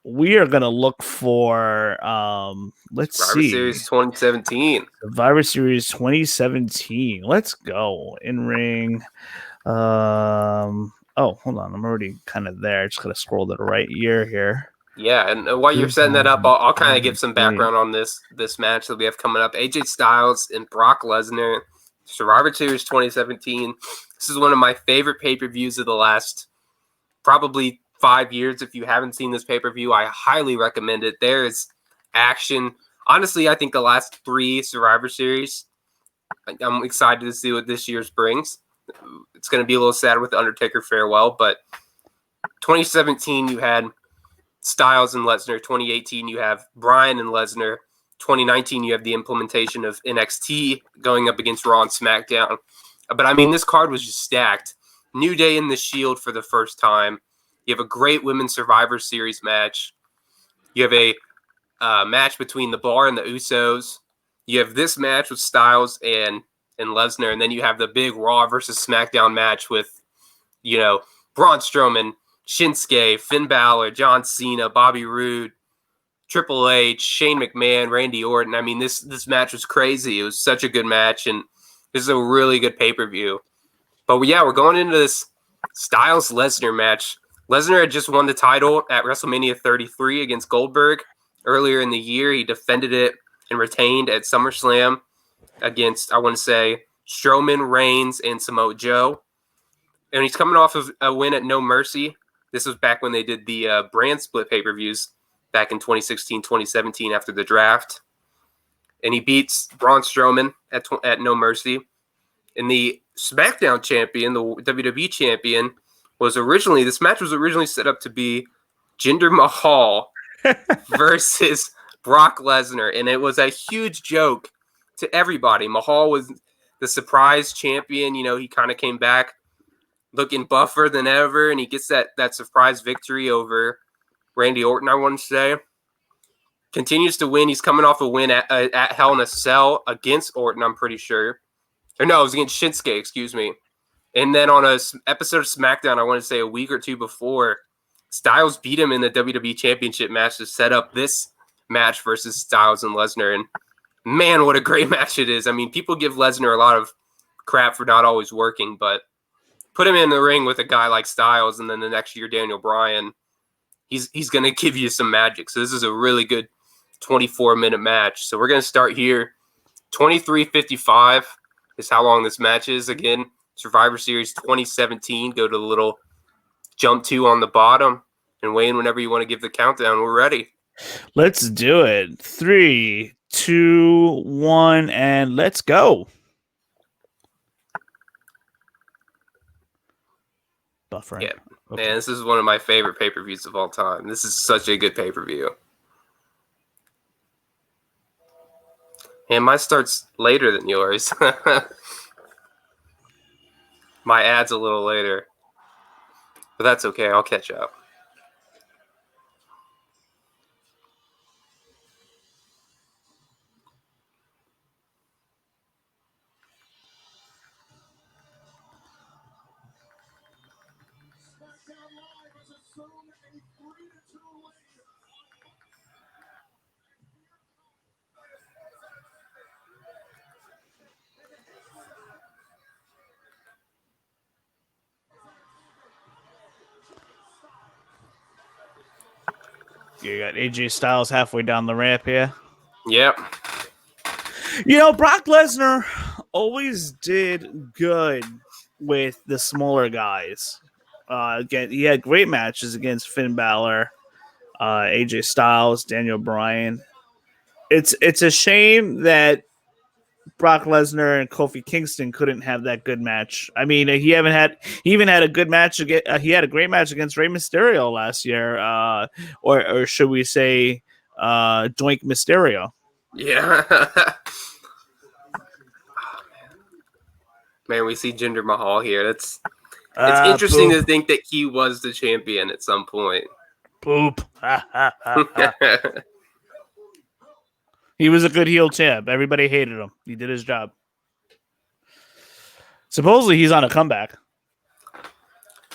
we are going to look for, Survivor Series 2017. Survivor Series 2017. Let's go. In-ring. Oh, hold on. I'm already kind of there. Just got to scroll to the right year here. Yeah, and while you're setting that up, I'll kind of give some background on this match that we have coming up. Aj Sytles and Brock Lesnar, Survivor Series 2017. This is one of my favorite pay-per-views of the last probably 5 years. If you haven't seen this pay-per-view, I highly recommend it. There is action. Honestly, I think the last 3 Survivor Series, I'm excited to see what this year's brings. It's going to be a little sad with the Undertaker farewell, but 2017 you had Styles and Lesnar. 2018 you have Bryan and Lesnar. 2019 you have the implementation of NXT going up against Raw and SmackDown. But I mean, this card was just stacked. New Day in the Shield for the first time. You have a great Women's Survivor Series match. You have a match between The Bar and the Usos. You have this match with Styles and Lesnar, and then you have the big Raw versus SmackDown match with, Braun Strowman, Shinsuke, Finn Balor, John Cena, Bobby Roode, Triple H, Shane McMahon, Randy Orton. I mean, this match was crazy. It was such a good match, and this is a really good pay-per-view. But we're going into this Styles-Lesnar match. Lesnar had just won the title at WrestleMania 33 against Goldberg earlier in the year. He defended it and retained at SummerSlam against, I want to say, Strowman, Reigns, and Samoa Joe. And he's coming off of a win at No Mercy. This was back when they did the brand split pay-per-views back in 2016, 2017 after the draft. And he beats Braun Strowman at No Mercy. And the SmackDown champion, the WWE champion, this match was originally set up to be Jinder Mahal versus Brock Lesnar. And it was a huge joke to everybody. Mahal was the surprise champion. He kind of came back looking buffer than ever, and he gets that surprise victory over Randy Orton, I want to say. Continues to win. He's coming off a win at Hell in a Cell against Orton, I'm pretty sure. Or no, it was against Shinsuke, excuse me. And then on an episode of SmackDown, I want to say a week or two before, Styles beat him in the WWE Championship match to set up this match versus Styles and Lesnar. And man, what a great match it is. I mean, people give Lesnar a lot of crap for not always working, but put him in the ring with a guy like Styles, and then the next year Daniel Bryan, he's going to give you some magic. So this is a really good 24-minute match. So we're going to start here. 23:55 is how long this match is. Again, Survivor Series 2017. Go to the little jump 2 on the bottom and weigh in whenever you want to give the countdown. We're ready. Let's do it. 3, 2, 1, and let's go. Buffering. Yeah, Okay. man, this is one of my favorite pay-per-views of all time. This is such a good pay-per-view. And mine starts later than yours. My ad's a little later. But that's okay. I'll catch up. You got AJ Styles halfway down the ramp here. Yep. You know, Brock Lesnar always did good with the smaller guys. Again, he had great matches against Finn Balor, AJ Styles, Daniel Bryan. It's a shame that Brock Lesnar and Kofi Kingston couldn't have that good match. I mean, he even had a good match against. He had a great match against Rey Mysterio last year, or should we say, Doink Mysterio? Yeah. Man, we see Jinder Mahal here. It's interesting to think that he was the champion at some point. Poop. He was a good heel champ. Everybody hated him. He did his job. Supposedly, he's on a comeback.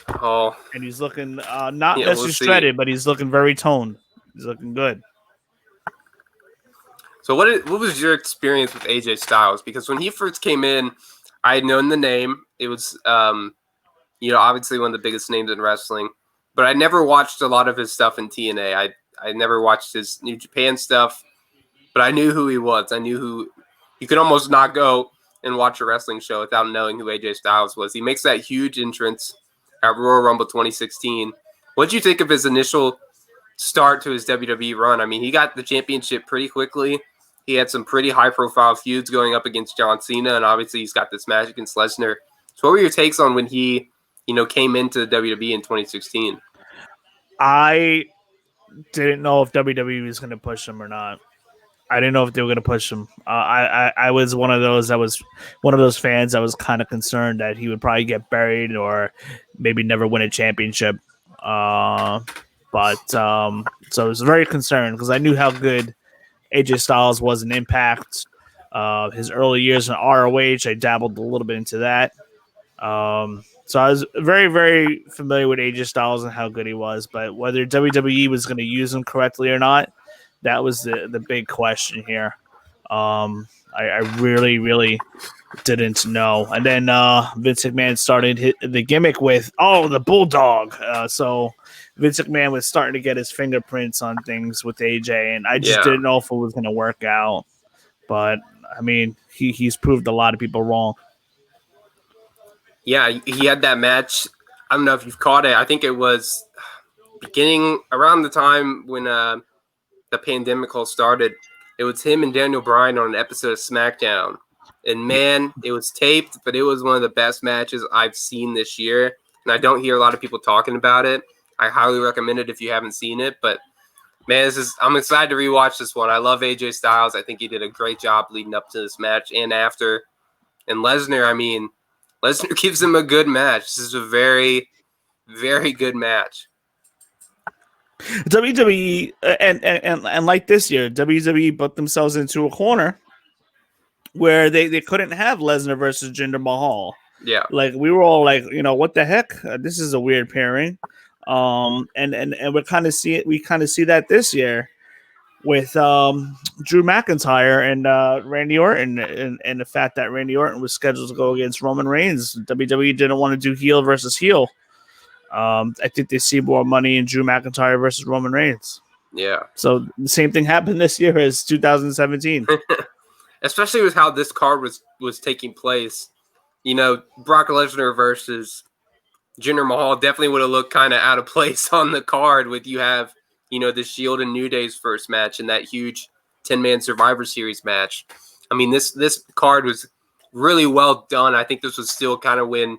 Oh. And he's looking not necessarily shredded, but he's looking very toned. He's looking good. So what was your experience with AJ Styles? Because when he first came in, I had known the name. It was, obviously one of the biggest names in wrestling. But I never watched a lot of his stuff in TNA. I never watched his New Japan stuff. But I knew who he was. I knew who – you could almost not go and watch a wrestling show without knowing who AJ Styles was. He makes that huge entrance at Royal Rumble 2016. What did you think of his initial start to his WWE run? I mean, he got the championship pretty quickly. He had some pretty high-profile feuds going up against John Cena, and obviously he's got this match against Lesnar. So what were your takes on when he, came into WWE in 2016? I didn't know if WWE was going to push him or not. I didn't know if they were going to push him. I was one of those fans that was kind of concerned that he would probably get buried or maybe never win a championship. So I was very concerned because I knew how good AJ Styles was in Impact. His early years in ROH, I dabbled a little bit into that. So I was very, very familiar with AJ Styles and how good he was. But whether WWE was going to use him correctly or not, that was the big question here. I really, really didn't know. And then Vince McMahon started the gimmick with, the Bulldog. So Vince McMahon was starting to get his fingerprints on things with AJ, and I just didn't know if it was going to work out. But, I mean, he's proved a lot of people wrong. Yeah, he had that match. I don't know if you've caught it. I think it was beginning around the time when the pandemic all started. It was him and Daniel Bryan on an episode of SmackDown. And, man, it was taped, but it was one of the best matches I've seen this year. And I don't hear a lot of people talking about it. I highly recommend it if you haven't seen it. But, man, I'm excited to rewatch this one. I love AJ Styles. I think he did a great job leading up to this match and after. And Lesnar, Lesnar gives him a good match. This is a very, very good match. WWE and like this year, WWE put themselves into a corner where they couldn't have Lesnar versus Jinder Mahal. Yeah, like we were all like, what the heck? This is a weird pairing. And we kind of see that this year. with Drew McIntyre and Randy Orton, and the fact that Randy Orton was scheduled to go against Roman Reigns. WWE didn't want to do heel versus heel. I think they see more money in Drew McIntyre versus Roman Reigns. Yeah. So the same thing happened this year as 2017. Especially with how this card was taking place. You know, Brock Lesnar versus Jinder Mahal definitely would have looked kind of out of place on the card with you have, you know, the Shield and New Day's first match and that huge 10-man Survivor Series match. I mean, this card was really well done. I think this was still kind of when,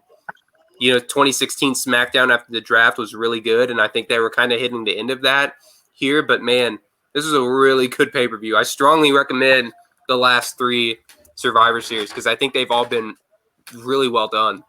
you know, 2016 SmackDown after the draft was really good, and I think they were kind of hitting the end of that here. But, man, this is a really good pay-per-view. I strongly recommend the last 3 Survivor Series because I think they've all been really well done.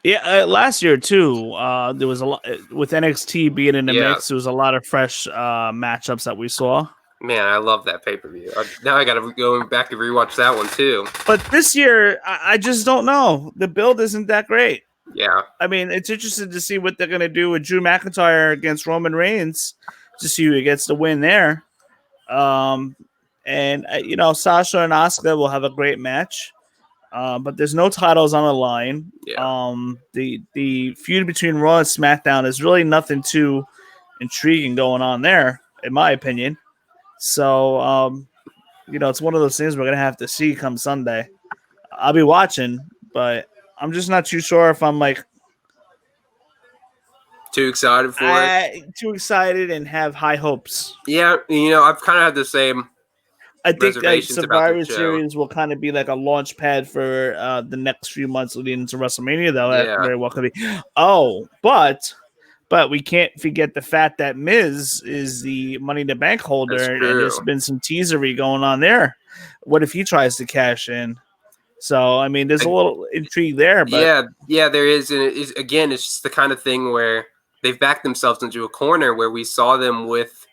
Yeah, last year too, there was a lot with NXT being in the mix. There was a lot of fresh matchups that we saw. Man, I love that pay-per-view. Now I got to go back and rewatch that one too. But this year, I just don't know. The build isn't that great. Yeah. I mean, it's interesting to see what they're going to do with Drew McIntyre against Roman Reigns to see who gets the win there. And, you know, Sasha and Asuka will have a great match. But there's no titles on the line. Yeah. The feud between Raw and SmackDown is really nothing too intriguing going on there, in my opinion. So, you know, it's one of those things we're going to have to see come Sunday. I'll be watching, but I'm just not too sure if I'm like too excited for it. Too excited and have high hopes. Yeah, you know, I've kind of had the same. I think Survivor Series will kind of be like a launch pad for the next few months leading into WrestleMania, though. That very well could be. Oh, but we can't forget the fact that Miz is the Money in the Bank holder, and there's been some teasery going on there. What if he tries to cash in? So, I mean, there's a little intrigue there. But yeah, there is. And it's just the kind of thing where they've backed themselves into a corner where we saw them with,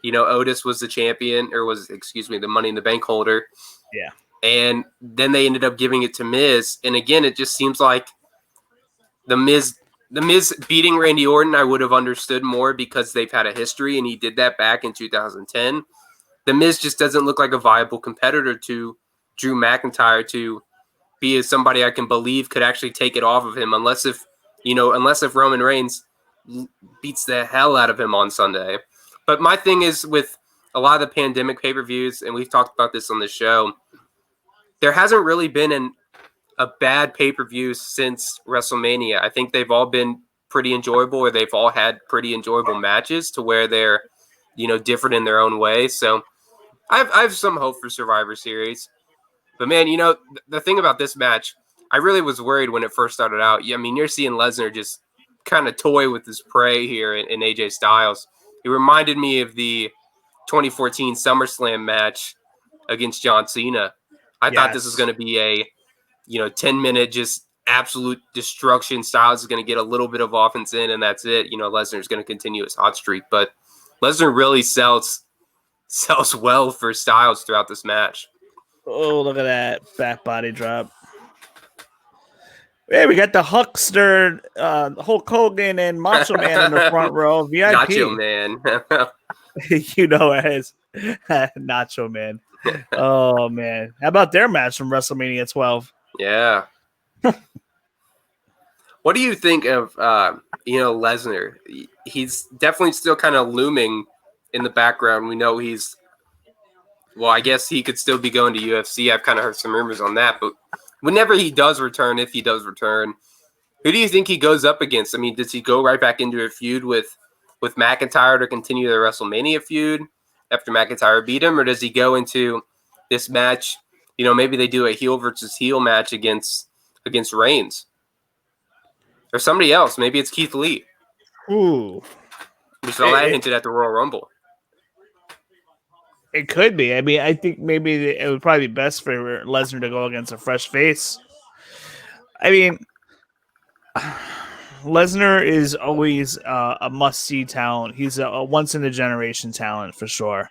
you know, Otis was the champion, or the Money in the Bank holder. Yeah. And then they ended up giving it to Miz. And again, it just seems like the Miz beating Randy Orton, I would have understood more because they've had a history, and he did that back in 2010. The Miz just doesn't look like a viable competitor to Drew McIntyre to be somebody I can believe could actually take it off of him, unless if Roman Reigns beats the hell out of him on Sunday. But my thing is with a lot of the pandemic pay-per-views, and we've talked about this on the show, there hasn't really been a bad pay-per-view since WrestleMania. I think they've all been pretty enjoyable, or they've all had pretty enjoyable matches to where they're, you know, different in their own way. So I have some hope for Survivor Series. But, man, you know, the thing about this match, I really was worried when it first started out. I mean, you're seeing Lesnar just kind of toy with his prey here in AJ Styles. It reminded me of the 2014 SummerSlam match against John Cena. I thought this was going to be a, you know, 10-minute just absolute destruction. Styles is going to get a little bit of offense in, and that's it. You know, Lesnar's going to continue his hot streak. But Lesnar really sells well for Styles throughout this match. Oh, look at that back body drop. Hey, we got the Huckster, Hulk Hogan, and Macho Man in the front row. VIP. Nacho Man. You know it is. Nacho Man. Oh, man. How about their match from WrestleMania 12? Yeah. What do you think of, you know, Lesnar? He's definitely still kind of looming in the background. We know well, I guess he could still be going to UFC. I've kind of heard some rumors on that. But whenever he does return, if he does return, who do you think he goes up against? I mean, does he go right back into a feud with McIntyre to continue the WrestleMania feud after McIntyre beat him? Or does he go into this match, you know, maybe they do a heel versus heel match against Reigns? Or somebody else. Maybe it's Keith Lee. Ooh. We saw that hinted at the Royal Rumble. It could be. I mean, I think maybe it would probably be best for Lesnar to go against a fresh face. I mean, Lesnar is always a must-see talent. He's a once-in-a-generation talent for sure.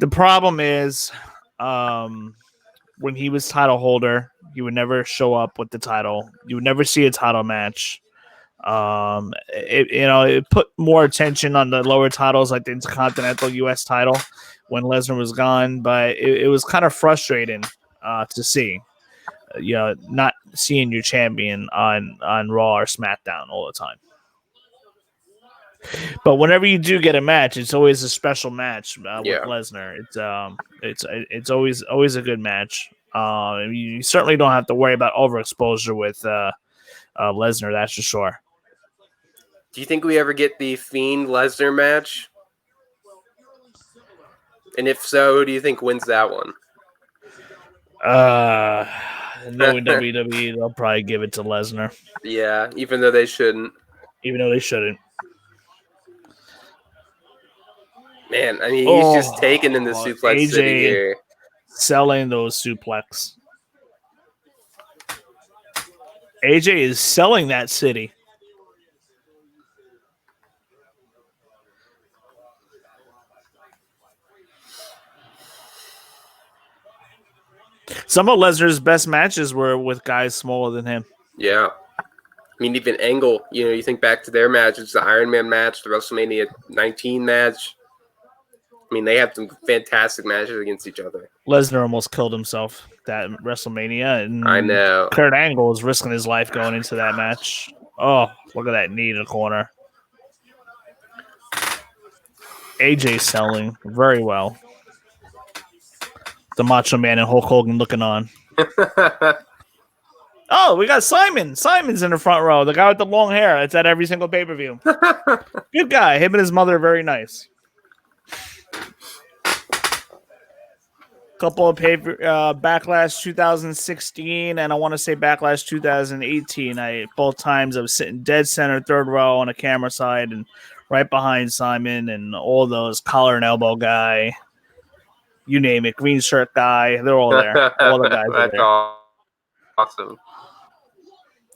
The problem is when he was title holder, he would never show up with the title. You would never see a title match. It put more attention on the lower titles like the Intercontinental U.S. title when Lesnar was gone, but it was kind of frustrating to see. Not seeing your champion on Raw or SmackDown all the time. But whenever you do get a match, it's always a special match with Lesnar. It's always a good match. You certainly don't have to worry about overexposure with Lesnar. That's for sure. Do you think we ever get the Fiend Lesnar match? And if so, who do you think wins that one? Knowing WWE, they'll probably give it to Lesnar. Yeah, even though they shouldn't. Man, I mean, he's just taken in the suplex AJ city here. Selling those suplex. AJ is selling that city. Some of Lesnar's best matches were with guys smaller than him. Yeah. I mean, even Angle, you think back to their matches, the Iron Man match, the WrestleMania 19 match. I mean, they have some fantastic matches against each other. Lesnar almost killed himself that WrestleMania. And I know. Kurt Angle was risking his life going into that match. Oh, look at that knee in the corner. AJ selling very well. The Macho Man and Hulk Hogan looking on. Oh, we got Simon. Simon's in the front row. The guy with the long hair. It's at every single pay-per-view. Good guy. Him and his mother are very nice. Couple of Backlash 2016 and I want to say Backlash 2018. Both times I was sitting dead center, third row on the camera side and right behind Simon and all those collar and elbow guy. You name it, green shirt guy. They're all there. All the guys are there. That's awesome.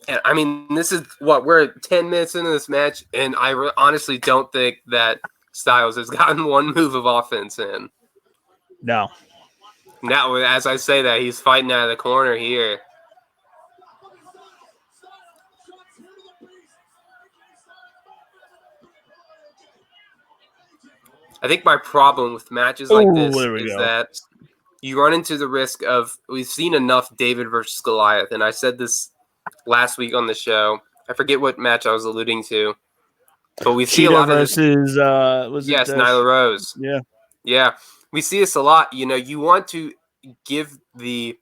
And I mean, this is we're 10 minutes into this match, and I honestly don't think that Styles has gotten one move of offense in. No. Now, as I say that, he's fighting out of the corner here. I think my problem with matches like this is that you run into the risk of, we've seen enough David versus Goliath, and I said this last week on the show. I forget what match I was alluding to, but we see a lot versus, of Nyla Rose. Yeah. We see this a lot. You want to give the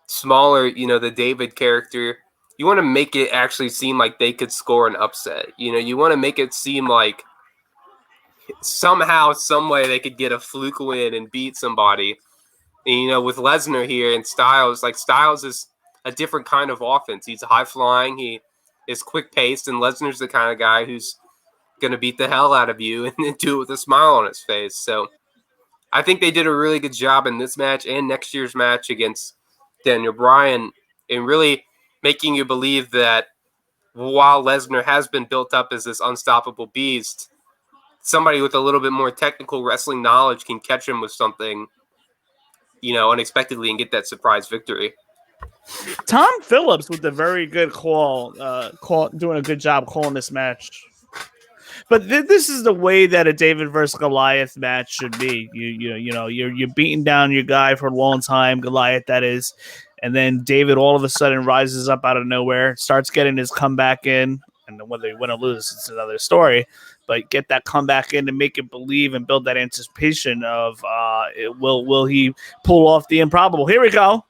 smaller, the David character, you want to make it actually seem like they could score an upset. You want to make it seem like somehow, some way they could get a fluke win and beat somebody. And, with Lesnar here and Styles is a different kind of offense. He's high flying. He is quick paced, and Lesnar's the kind of guy who's going to beat the hell out of you and do it with a smile on his face. So I think they did a really good job in this match and next year's match against Daniel Bryan in really making you believe that while Lesnar has been built up as this unstoppable beast, somebody with a little bit more technical wrestling knowledge can catch him with something, unexpectedly and get that surprise victory. Tom Phillips with a very good call, doing a good job calling this match. But this is the way that a David versus Goliath match should be. You're beating down your guy for a long time, Goliath that is, and then David all of a sudden rises up out of nowhere, starts getting his comeback in, and whether you win or lose, it's another story. But get that comeback in and make it believe and build that anticipation of will he pull off the improbable? Here we go.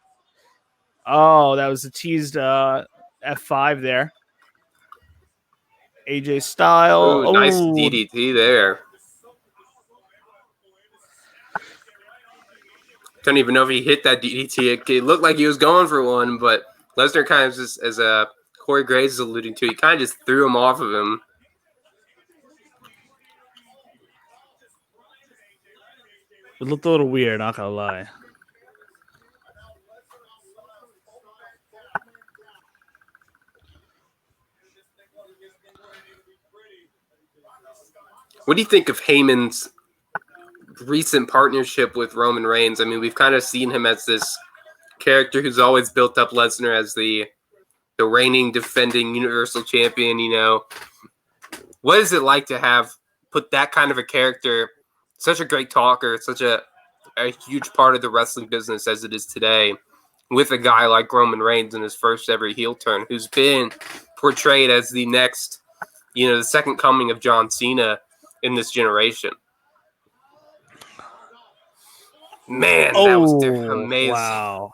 Oh, that was a teased F5 there. AJ Styles. Ooh, nice DDT there. Don't even know if he hit that DDT. It looked like he was going for one, but Lesnar kind of just, as Corey Graves is alluding to, he kind of just threw him off of him. It looked a little weird, not gonna lie. What do you think of Heyman's recent partnership with Roman Reigns? I mean, we've kind of seen him as this character who's always built up Lesnar as the the reigning, defending Universal Champion. What is it like to have put that kind of a character, such a great talker, such a huge part of the wrestling business as it is today, with a guy like Roman Reigns in his first ever heel turn, who's been portrayed as the next, the second coming of John Cena in this generation? Man, that was amazing. Wow.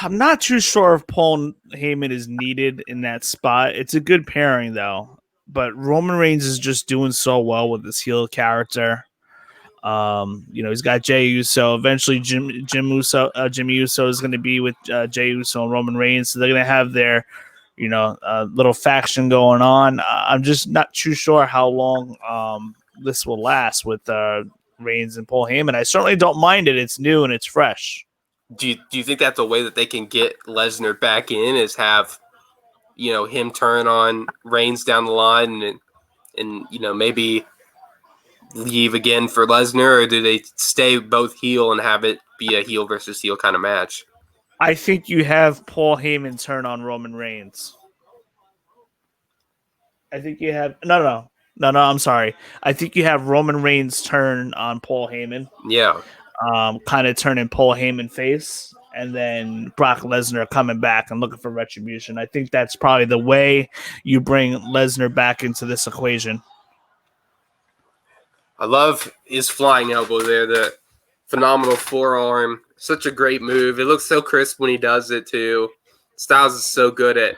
I'm not too sure if Paul Heyman is needed in that spot. It's a good pairing, though. But Roman Reigns is just doing so well with his heel character. He's got Jey Uso. Eventually, Jimmy Uso is going to be with Jey Uso and Roman Reigns. So they're going to have their, little faction going on. I'm just not too sure how long this will last with Reigns and Paul Heyman. I certainly don't mind it. It's new and it's fresh. Do you think that's a way that they can get Lesnar back in, is have, him turn on Reigns down the line and maybe leave again for Lesnar, or do they stay both heel and have it be a heel versus heel kind of match? I think you have Paul Heyman turn on Roman Reigns. I think you have no. I'm sorry. I think you have Roman Reigns turn on Paul Heyman. Yeah. Kind of turning Paul Heyman face, and then Brock Lesnar coming back and looking for retribution. I think that's probably the way you bring Lesnar back into this equation. I love his flying elbow there, the phenomenal forearm. Such a great move. It looks so crisp when he does it, too. Styles is so good at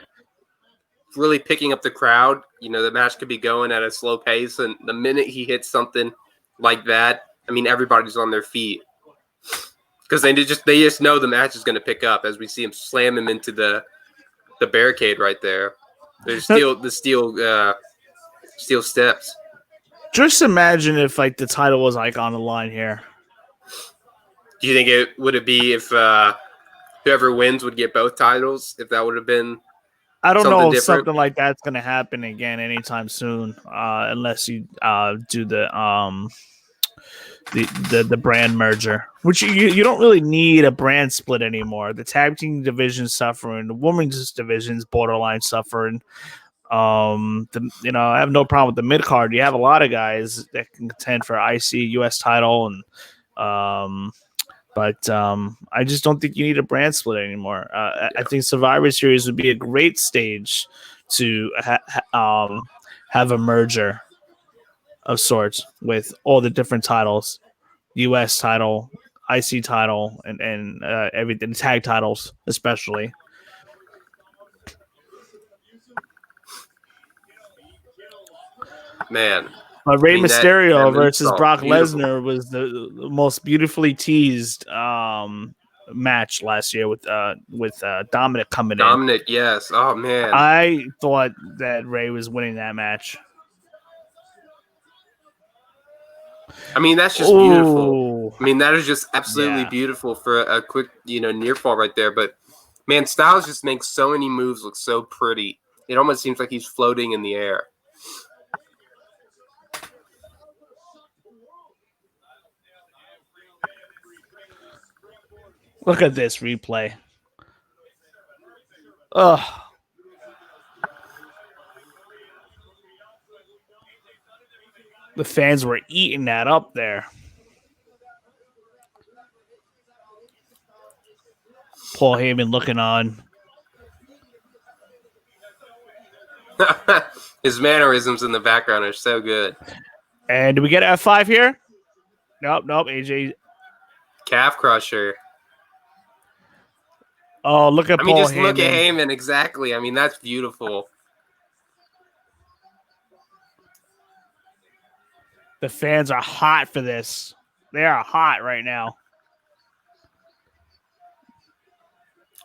really picking up the crowd. The match could be going at a slow pace, and the minute he hits something like that, everybody's on their feet. Because they just know the match is going to pick up as we see him slam him into the barricade right there. There's the steel steps. Just imagine if the title was on the line here. Do you think would it be if whoever wins would get both titles? If that would have been, I don't know if different? something like that's going to happen again anytime soon, unless you do the brand merger, which you don't really need a brand split anymore. The tag team division's suffering, the women's division's borderline suffering. I have no problem with the mid card. You have a lot of guys that can contend for IC US title, and but I just don't think you need a brand split anymore. I think Survivor Series would be a great stage to have a merger of sorts with all the different titles, US title, IC title, and everything, tag titles especially. Man. Rey Mysterio versus Brock beautiful. Lesnar was the most beautifully teased match last year with Dominic coming in. Dominic, yes. Oh, man. I thought that Rey was winning that match. That's just beautiful. That is just absolutely beautiful for a quick, near fall right there. But, man, Styles just makes so many moves look so pretty. It almost seems like he's floating in the air. Look at this replay. Ugh. The fans were eating that up there. Paul Heyman looking on. His mannerisms in the background are so good. And do we get F5 here? Nope. AJ. Calf crusher. Oh, look at Paul just Heyman. Look at Heyman, exactly. That's beautiful. The fans are hot for this. They are hot right now.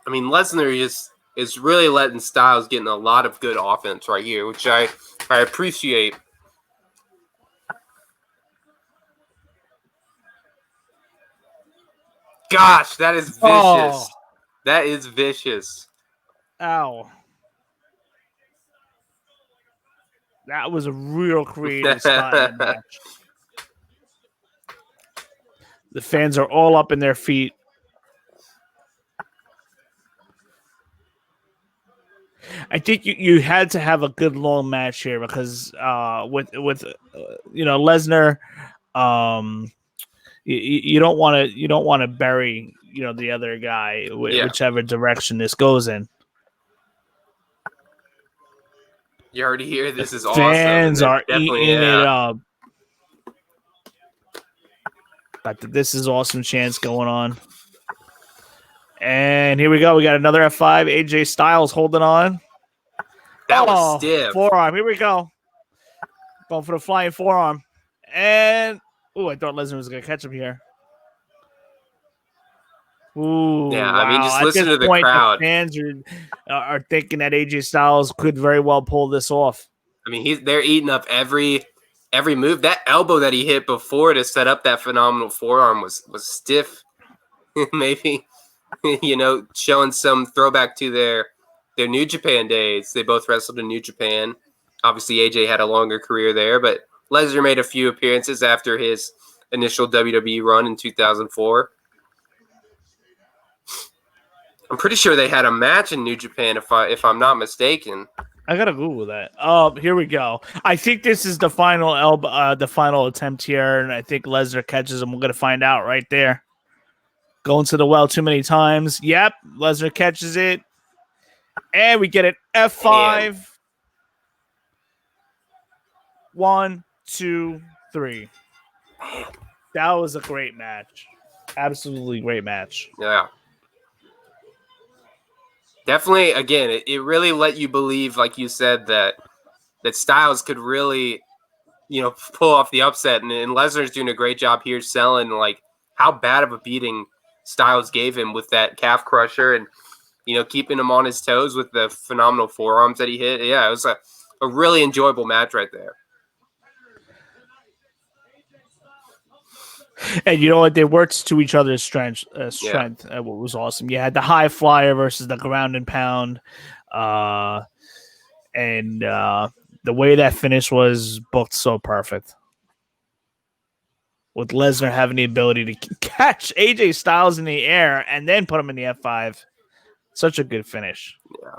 Lesnar is really letting Styles get in a lot of good offense right here, which I appreciate. Gosh, that is vicious. Oh. That is vicious. Ow. That was a real creative spot in the match. The fans are all up in their feet. I think you had to have a good long match here because with Lesnar, um, you don't want to bury the other guy Yeah. whichever direction this goes in. You already hear this is awesome. Fans And are definitely, eating it up. But this is awesome chance going on. And here we go. We got another F5. AJ Styles holding on. That was stiff. Forearm. Here we go. Going for the flying forearm. And, I thought Lesnar was going to catch him here. Ooh, Yeah, wow. I mean, just At listen this to the point, crowd. The fans are thinking that AJ Styles could very well pull this off. I mean, they're eating up every move. That elbow that he hit before to set up that phenomenal forearm was stiff. Maybe, showing some throwback to their New Japan days. They both wrestled in New Japan. Obviously, AJ had a longer career there, but Lesnar made a few appearances after his initial WWE run in 2004. I'm pretty sure they had a match in New Japan, if I'm not mistaken. I gotta Google that. Here we go. I think this is the final the final attempt here, and I think Lesnar catches him. We're gonna find out right there. Going to the well too many times. Yep, Lesnar catches it, and we get an F5. Man. 1, 2, 3. That was a great match. Absolutely great match. Yeah. Definitely, again, it really let you believe, like you said, that Styles could really, pull off the upset. And Lesnar's doing a great job here selling, like, how bad of a beating Styles gave him with that calf crusher and, keeping him on his toes with the phenomenal forearms that he hit. Yeah, it was a really enjoyable match right there. And you know what? They worked to each other's strength. What was awesome. You had the high flyer versus the ground and pound. And the way that finish was booked so perfect. With Lesnar having the ability to catch AJ Styles in the air and then put him in the F5. Such a good finish. Yeah.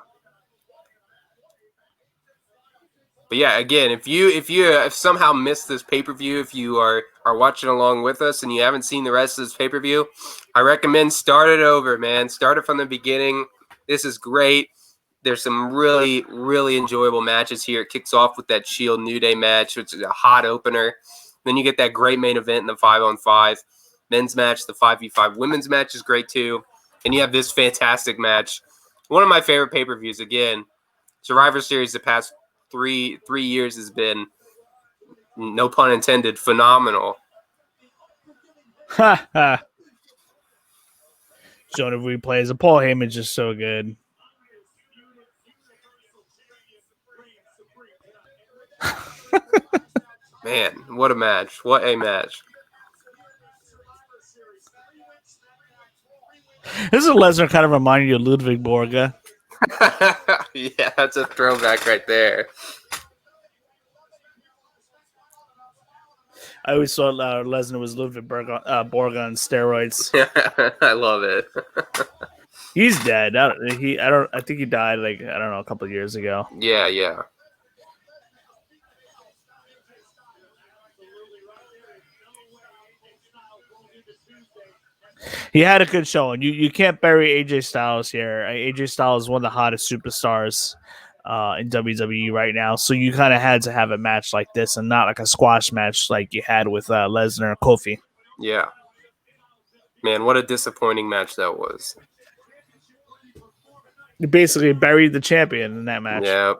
But yeah, again, if you somehow missed this pay-per-view, if you are watching along with us and you haven't seen the rest of this pay-per-view, I recommend start it over, man. Start it from the beginning. This is great. There's some really, really enjoyable matches here. It kicks off with that Shield New Day match, which is a hot opener. Then you get that great main event in the 5-on-5 men's match. The 5v5 women's match is great too. And you have this fantastic match. One of my favorite pay-per-views, again, Survivor Series the past three years has been, no pun intended, phenomenal. Ha ha. Showing the replays. The Paul Heyman's just so good. Man, what a match. What a match. This is Lesnar kind of reminding you of Ludwig Borga. Yeah, that's a throwback right there. I always thought Lesnar was Ludwig Borga on steroids. I love it. He's dead. I think he died a couple of years ago. Yeah. He had a good showing. You can't bury AJ Styles here. AJ Styles is one of the hottest superstars in WWE right now. So you kind of had to have a match like this and not like a squash match like you had with Lesnar and Kofi. Yeah. Man, what a disappointing match that was. You basically buried the champion in that match. Yeah.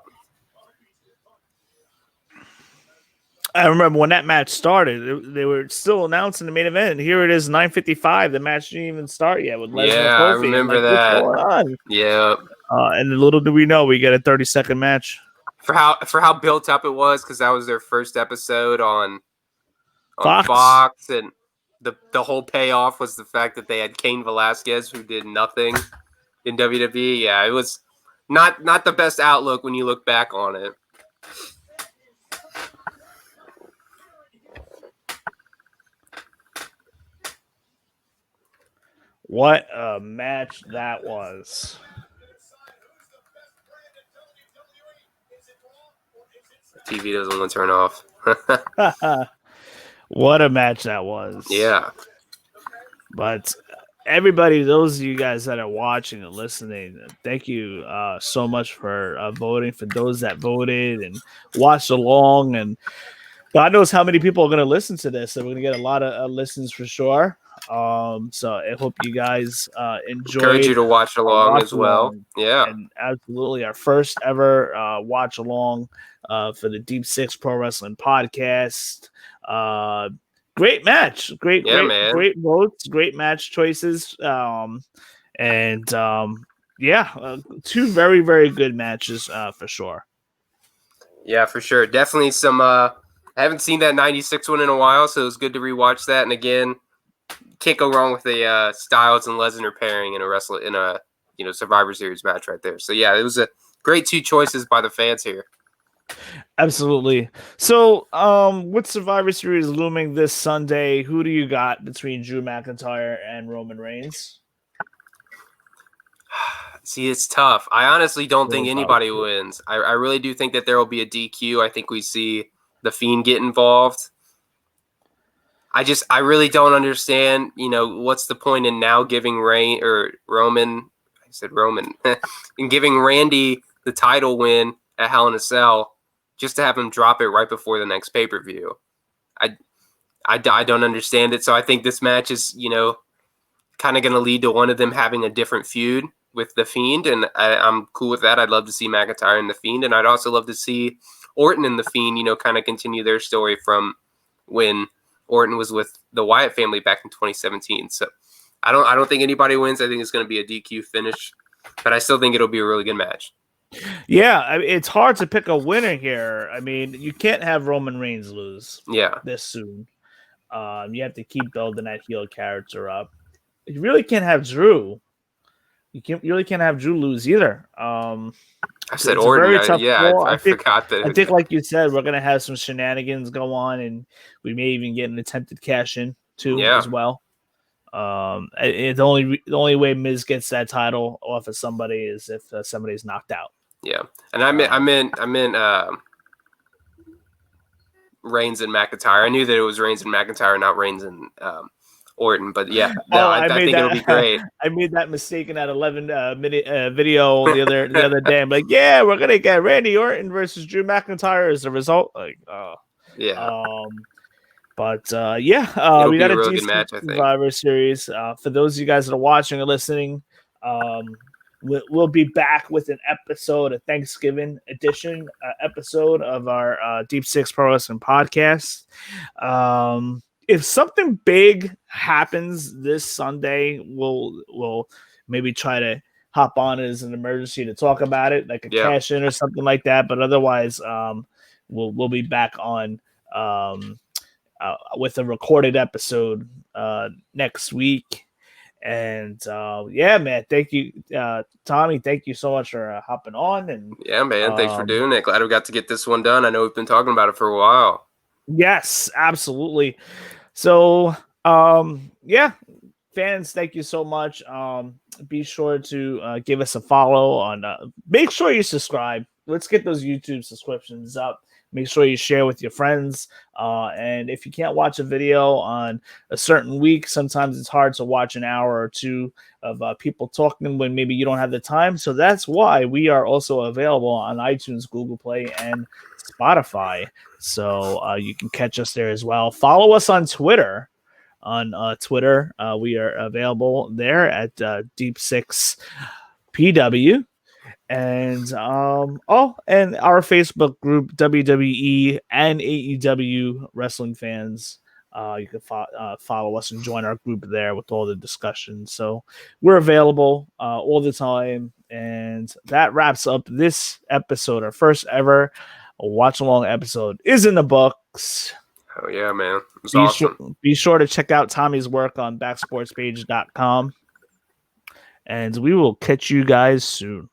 I remember when that match started, they were still announcing the main event. Here it is, 9:55. The match didn't even start yet with Lesnar and Kofi. I remember that. What's going on? Yeah. And little do we know, we get a 30-second match. For how built up it was, because that was their first episode on Fox, and the whole payoff was the fact that they had Cain Velasquez, who did nothing in WWE. Yeah, it was not the best outlook when you look back on it. What a match that was. TV doesn't want to turn off. What a match that was. Yeah. But everybody, those of you guys that are watching and listening, thank you so much for voting. For those that voted and watched along, and God knows how many people are going to listen to this. So we're going to get a lot of listens for sure. So I hope you guys enjoyed. Encourage you to watch along as well. Yeah. And absolutely our first ever watch along for the Deep Six Pro Wrestling Podcast. Great match. Great votes, great match choices. Two very, very good matches for sure. Yeah, for sure. Definitely some I haven't seen that 96 one in a while, so it was good to rewatch that. And again, can't go wrong with a Styles and Lesnar pairing in a Survivor Series match right there. So yeah, it was a great two choices by the fans here. Absolutely. So, with Survivor Series looming this Sunday, who do you got between Drew McIntyre and Roman Reigns? See, it's tough. I honestly don't think anybody wins. I really do think that there will be a DQ. I think we see the Fiend get involved. I really don't understand, what's the point in now giving Roman, and giving Randy the title win at Hell in a Cell just to have him drop it right before the next pay-per-view. I don't understand it. So I think this match is, kind of going to lead to one of them having a different feud with the Fiend, and I'm cool with that. I'd love to see McIntyre and the Fiend, and I'd also love to see Orton and the Fiend, kind of continue their story from when Orton was with the Wyatt family back in 2017. So I don't think anybody wins. I think it's going to be a DQ finish, but I still think it'll be a really good match. Yeah, it's hard to pick a winner here. I mean, you can't have Roman Reigns lose this soon. You have to keep building that heel character up. You really can't have Drew. You really can't have Drew lose either. I said Orton. I forgot that. I think, like you said, we're going to have some shenanigans go on, and we may even get an attempted cash in too as well. The only way Miz gets that title off of somebody is if somebody's knocked out. Yeah, and I meant Reigns and McIntyre. I knew that it was Reigns and McIntyre, not Reigns and Orton, but yeah, I think it'll be great. I made that mistake in that 11-minute video the other day. I'm like, yeah, we're gonna get Randy Orton versus Drew McIntyre as the result. Like, we got a decent match, I think. Survivor Series. For those of you guys that are watching or listening, we'll be back with an episode, a Thanksgiving edition episode of our Deep Six Pro Wrestling Podcast. If something big happens this Sunday, we'll maybe try to hop on as an emergency to talk about it, like a cash in or something like that. But otherwise, we'll be back on with a recorded episode next week. And man, thank you, Tommy. Thank you so much for hopping on. And yeah, man, thanks for doing it. Glad we got to get this one done. I know we've been talking about it for a while. Yes, absolutely. So, fans, thank you so much. Be sure to give us a follow on. Make sure you subscribe. Let's get those YouTube subscriptions up. Make sure you share with your friends. And if you can't watch a video on a certain week, sometimes it's hard to watch an hour or two of people talking when maybe you don't have the time. So that's why we are also available on iTunes, Google Play, and Spotify. So you can catch us there as well. Follow us on Twitter. We are available there at Deep Six PW. And and our Facebook group, WWE and AEW Wrestling Fans. You can follow us and join our group there with all the discussions. So we're available all the time. And that wraps up this episode. Our first ever watch along episode is in the books. Oh yeah, man. It was awesome. Be sure to check out Tommy's work on backsportspage.com. And we will catch you guys soon.